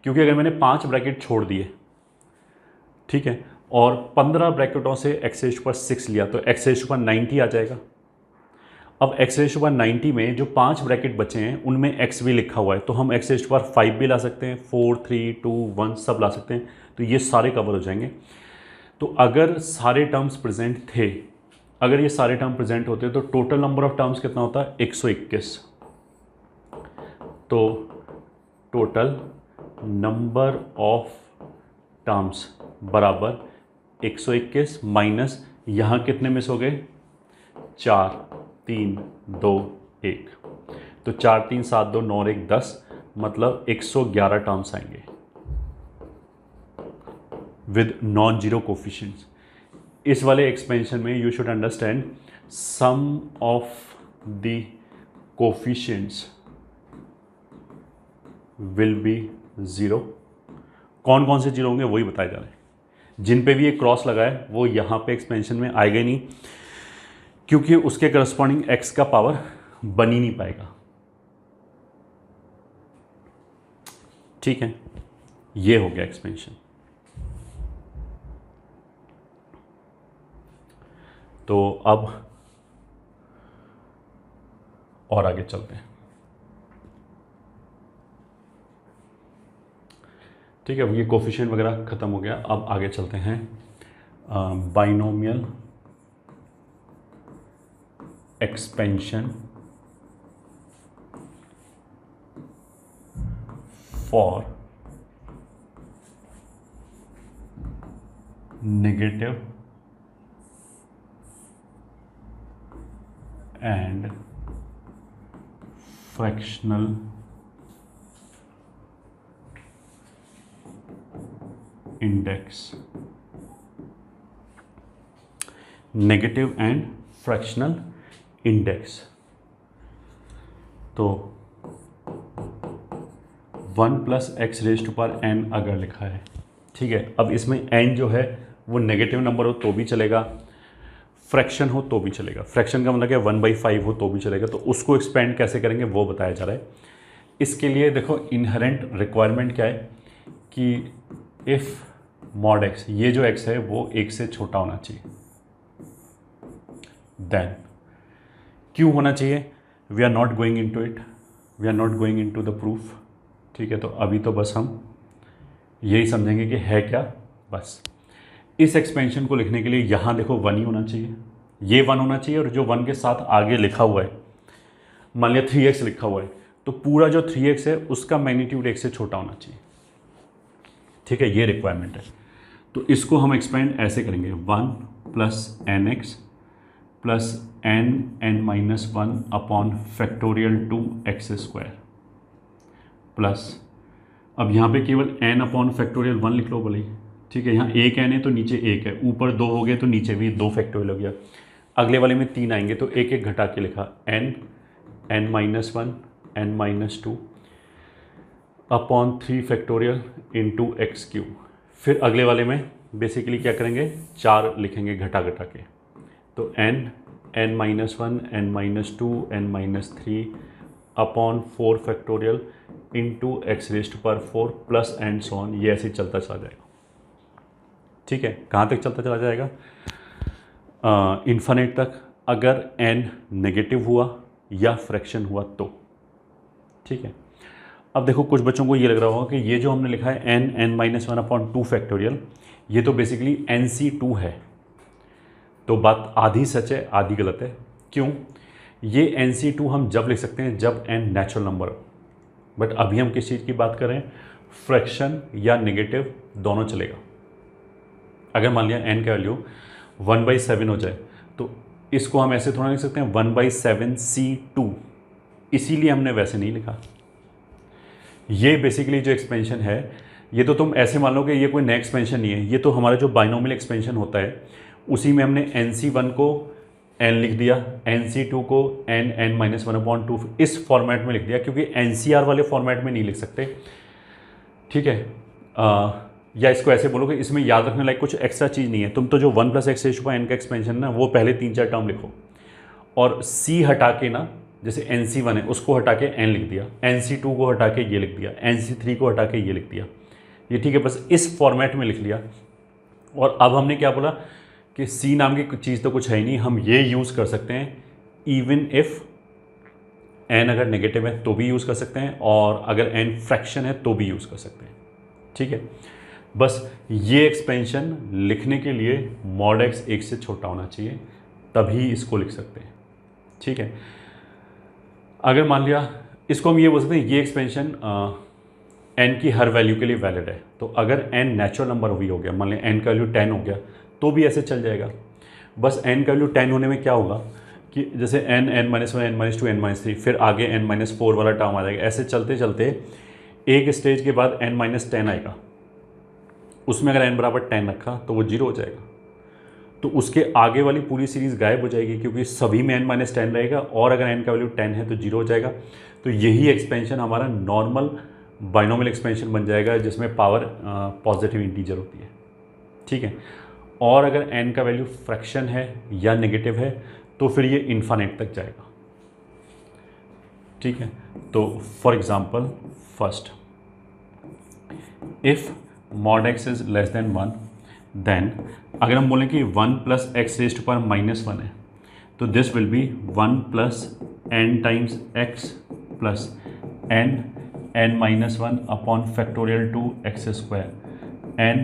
क्योंकि अगर मैंने 5 ब्रैकेट छोड़ दिए, ठीक है, और 15 ब्रैकेटों से एक्स रेज़ टू पावर 6 लिया तो एक्स रेज़ टू पावर 90 आ जाएगा। अब एक्स रेज़ टू पावर 90 में जो 5 ब्रैकेट बचे हैं उनमें एक्स भी लिखा हुआ है, तो हम एक्स रेज़ टू पावर 5 भी ला सकते हैं, 4, 3, 2, 1 सब ला सकते हैं। तो ये सारे कवर हो जाएंगे। तो अगर सारे टर्म्स प्रेजेंट थे, अगर ये सारे टर्म प्रेजेंट होते तो टोटल नंबर ऑफ टर्म्स कितना होता है, 121। तो टोटल नंबर ऑफ टर्म्स बराबर 121 माइनस यहाँ कितने मिस हो गए, 4, 3, 2, 1। तो 4, 3, 7, 2, 9, 1, 10 मतलब 111 टर्म्स आएंगे विद नॉन जीरो कोफिशिएंट्स। इस वाले एक्सपेंशन में you should understand some of the coefficients will be zero. कौन कौन से जीरो होंगे वही बताए जा रहे हैं। जिन पे भी ये क्रॉस लगा है वो यहाँ पे एक्सपेंशन में आएगा ही नहीं, क्योंकि उसके करस्पॉन्डिंग x का पावर बन ही नहीं पाएगा। ठीक है, ये हो गया एक्सपेंशन। तो अब और आगे चलते हैं। ठीक है, अब ये कोफिशिएंट वगैरह ख़त्म हो गया। अब आगे चलते हैं binomial expansion for negative and fractional index. Negative and fractional index. तो 1 plus x raise to power n अगर लिखा है, ठीक है, अब इसमें एन जो है वो नेगेटिव नंबर हो तो भी चलेगा, फ्रैक्शन हो तो भी चलेगा। फ्रैक्शन का मतलब क्या, 1/5 हो तो भी चलेगा। तो उसको एक्सपेंड कैसे करेंगे वो बताया जा रहा है। इसके लिए देखो इनहेरेंट रिक्वायरमेंट क्या है कि इफ़ मॉड एक्स, ये जो एक्स है वो 1 से छोटा होना चाहिए। देन क्यों होना चाहिए, we are not going into it, we are not going into the proof. ठीक है, तो अभी तो बस हम यही समझेंगे कि है क्या। बस इस एक्सपेंशन को लिखने के लिए यहाँ देखो 1 ही होना चाहिए, ये 1 होना चाहिए, और जो 1 के साथ आगे लिखा हुआ है, मान लिया 3x लिखा हुआ है, तो पूरा जो 3x है उसका मैग्नीट्यूड 1 से छोटा होना चाहिए। ठीक है, ये रिक्वायरमेंट है। तो इसको हम एक्सपेंड ऐसे करेंगे, 1 plus n x plus n minus 1 upon factorial 2x² plus, अब यहाँ पे केवल n अपॉन फैक्टोरियल 1 लिख लो बोले। ठीक है, यहाँ एक n है तो नीचे 1 है, ऊपर 2 हो गए तो नीचे भी 2 फैक्टोरियल हो गया। अगले वाले में 3 आएंगे तो एक एक घटा के लिखा, n minus 1 n minus 2 upon 3 factorial into x³। फिर अगले वाले में बेसिकली क्या करेंगे, 4 लिखेंगे घटा घटा के। तो n minus 1 n minus 2 n minus 3 upon 4 factorial into x raise to power 4 plus and so on. ये ऐसे चलता चला जाएगा। ठीक है, कहाँ तक चलता चला जाएगा, इन्फिनिट तक, अगर n नेगेटिव हुआ या फ्रैक्शन हुआ तो। ठीक है, अब देखो कुछ बच्चों को ये लग रहा होगा कि ये जो हमने लिखा है n माइनस 1 अपॉन 2 फैक्टोरियल, ये तो बेसिकली NC2 है। तो बात आधी सच है आधी गलत है। क्यों, ये NC2 हम जब लिख सकते हैं जब n नेचुरल नंबर हो, बट अभी हम किस चीज़ की बात कर रहे हैं, फ्रैक्शन या नेगेटिव दोनों चलेगा। अगर मान लिया n का वैल्यू 1/7 हो जाए तो इसको हम ऐसे थोड़ा लिख सकते हैं 1/7C2, इसीलिए हमने वैसे नहीं लिखा। ये बेसिकली जो एक्सपेंशन है, ये तो तुम ऐसे मान लो कि ये कोई नया एक्सपेंशन नहीं है, ये तो हमारा जो बाइनोमियल एक्सपेंशन होता है उसी में हमने NC1 को n लिख दिया, NC2 को n माइनस 1/2 इस फॉर्मेट में लिख दिया, क्योंकि NCR वाले फॉर्मेट में नहीं लिख सकते। ठीक है, या इसको ऐसे बोलो कि इसमें याद रखने लायक कुछ एक्स्ट्रा चीज़ नहीं है। तुम तो जो 1 plus x raise to power n का एक्सपेंशन ना, वो पहले 3-4 टर्म लिखो, और C हटा के ना, जैसे NC1 है उसको हटा के n लिख दिया, NC2 को हटा के ये लिख दिया, NC3 को हटा के ये लिख दिया, ये ठीक है, बस इस फॉर्मेट में लिख लिया। और अब हमने क्या बोला कि C नाम की चीज़ तो कुछ है ही नहीं, हम ये यूज़ कर सकते हैं इवन इफ़ n अगर नेगेटिव है तो भी यूज़ कर सकते हैं, और अगर n फ्रैक्शन है तो भी यूज़ कर सकते हैं। ठीक है, बस ये एक्सपेंशन लिखने के लिए मॉड x 1 से छोटा होना चाहिए, तभी इसको लिख सकते हैं। ठीक है, अगर मान लिया इसको हम ये बोल सकते हैं, ये एक्सपेंशन n की हर वैल्यू के लिए वैलिड है। तो अगर n नेचुरल नंबर भी हो गया, मान लिया n का वैल्यू 10 हो गया तो भी ऐसे चल जाएगा। बस n का वैल्यू 10 होने में क्या होगा कि जैसे n minus 1 n minus 2 n minus 3, फिर आगे n माइनस 4 वाला टर्म आ जाएगा। ऐसे चलते चलते एक स्टेज के बाद n-10 आएगा, उसमें अगर n बराबर 10 रखा तो वो 0 हो जाएगा। तो उसके आगे वाली पूरी सीरीज़ गायब हो जाएगी क्योंकि सभी में n-10 रहेगा, और अगर n का वैल्यू 10 है तो 0 हो जाएगा। तो यही एक्सपेंशन हमारा नॉर्मल बाइनोमियल एक्सपेंशन बन जाएगा जिसमें पावर पॉजिटिव इंटीजर होती है, ठीक है। और अगर n का वैल्यू फ्रैक्शन है या नेगेटिव है तो फिर ये इन्फानेट तक जाएगा, ठीक है। तो for example first, if mod x is less than 1, then अगर हम बोलें कि 1 plus x raise to power -1 है तो this will be 1 plus n times x plus n-1 upon factorial 2x², n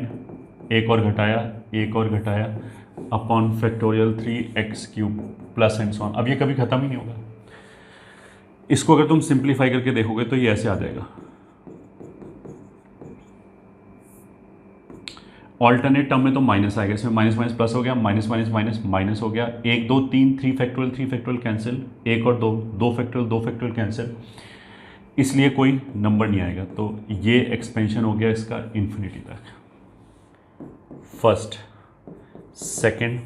एक और घटाया upon factorial 3x³ plus and so on. अब ये कभी ख़त्म ही नहीं होगा। इसको अगर तुम सिंप्लीफाई करके देखोगे तो ये ऐसे आ जाएगा। ऑल्टरनेट टर्म में तो माइनस आएगा, इसमें माइनस माइनस प्लस हो गया, माइनस माइनस माइनस माइनस हो गया, 1 2 3 3 फैक्टोरियल कैंसिल, 1 और 2 फैक्टोरियल कैंसिल, इसलिए कोई नंबर नहीं आएगा। तो ये एक्सपेंशन हो गया इसका इन्फिनिटी तक, फर्स्ट। सेकंड,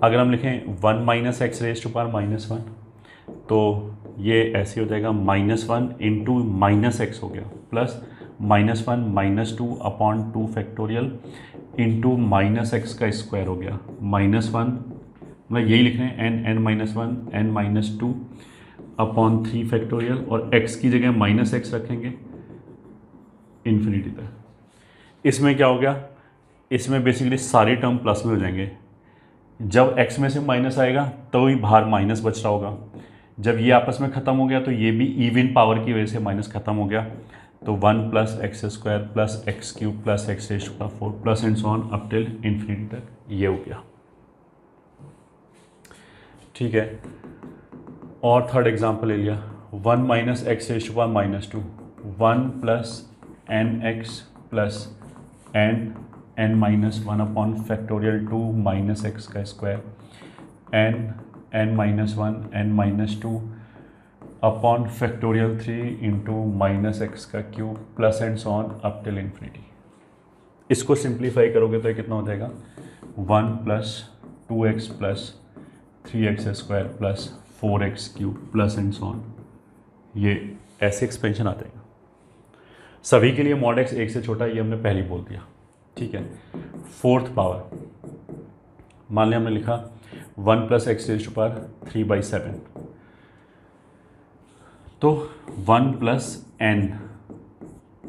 अगर हम लिखें 1 minus x raise to power -1 तो ये ऐसे हो जाएगा, -1 इंटू माइनस एक्स हो गया, plus -1 -2 upon 2 factorial into minus X का स्क्वायर हो गया, -1 मतलब यही लिख रहे हैं n-1 n-2 अपॉन 3 फैक्टोरियल, और x की जगह -x रखेंगे इन्फिनिटी तक। इसमें क्या हो गया, इसमें बेसिकली सारे टर्म प्लस में हो जाएंगे। जब x में से माइनस आएगा तो ही बाहर माइनस बच रहा होगा, जब ये आपस में ख़त्म हो गया तो ये भी इवन पावर की वजह से माइनस ख़त्म हो गया। तो 1 plus x² plus x³ plus x⁴ plus and so on up till infinity तक, ये हो गया, ठीक है। और थर्ड एग्जांपल ले लिया, 1 minus x⁴ -2, 1 plus nx plus n-1 upon factorial 2 minus X का square, n-1 n-2 upon factorial 3 into minus X का cube plus and so on up till infinity. इसको सिंप्लीफाई करोगे तो ये कितना हो जाएगा, 1 plus 2x plus 3x² plus 4x³ plus and so on. ये ऐसे एक्सपेंशन आते हैं सभी के लिए। मॉड x 1 से छोटा, ये हमने पहले ही बोल दिया, ठीक है। फोर्थ पावर, मान लिया हमने लिखा 1 plus x raise to power 3/7, तो 1 plus n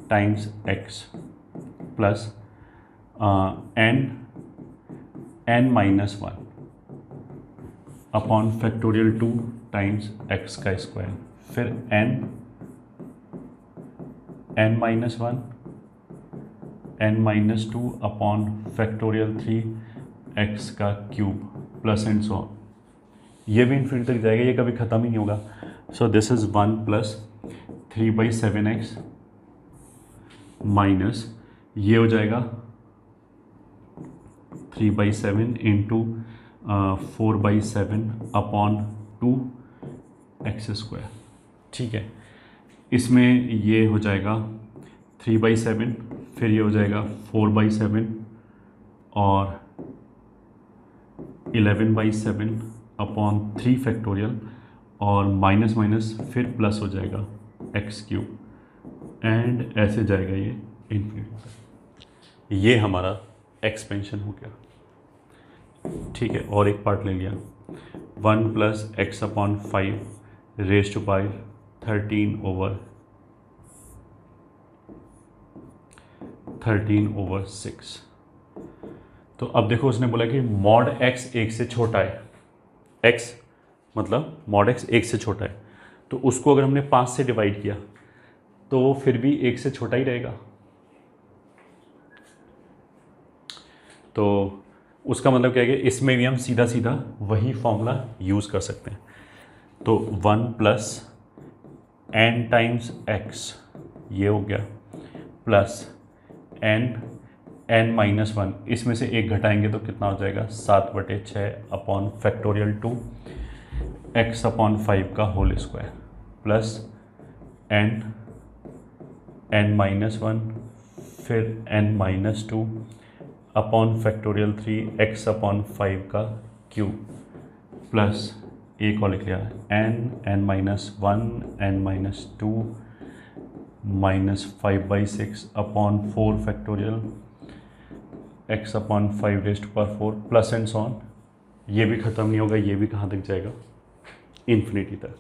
times x plus n-1 upon factorial 2 times x का स्क्वायर, फिर n-1 n-2 upon factorial 3x का cube plus and so on. ये भी इन्फिनिटी तक जाएगा, ये कभी ख़त्म ही नहीं होगा। So this is 1 plus 3/7x minus ये हो जाएगा 3/7 इंटू 4/7 अपॉन 2x², ठीक है। इसमें ये हो जाएगा 3/7, फिर ये हो जाएगा 4/7 और 11/7 अपॉन 3 फैक्टोरियल, और माइनस माइनस फिर प्लस हो जाएगा x³ एंड ऐसे जाएगा ये इन्फिनिटी। ये हमारा एक्सपेंशन हो गया, ठीक है। और एक पार्ट ले लिया, 1 plus x upon 5 raise to power 13/6। तो अब देखो उसने बोला कि मॉड x 1 से छोटा है, x मतलब मॉड x 1 से छोटा है, तो उसको अगर हमने 5 से डिवाइड किया तो वो फिर भी 1 से छोटा ही रहेगा। तो उसका मतलब क्या है कि इसमें भी हम सीधा सीधा वही फॉर्मूला यूज़ कर सकते हैं। तो 1 प्लस n टाइम्स x ये हो गया, प्लस n-1, इसमें से एक घटाएंगे तो कितना हो जाएगा, 7/6 अपॉन फैक्टोरियल 2 x अपॉन 5 का होल स्क्वायर, प्लस n-1, फिर n-2 upon factorial 3 x upon 5 का क्यूब प्लस एक और लिख लिया n-1 n-2 -5/6 upon 4 factorial x upon 5⁴ plus and so on. ये भी ख़त्म नहीं होगा, ये भी कहाँ तक जाएगा, इन्फिनिटी तक।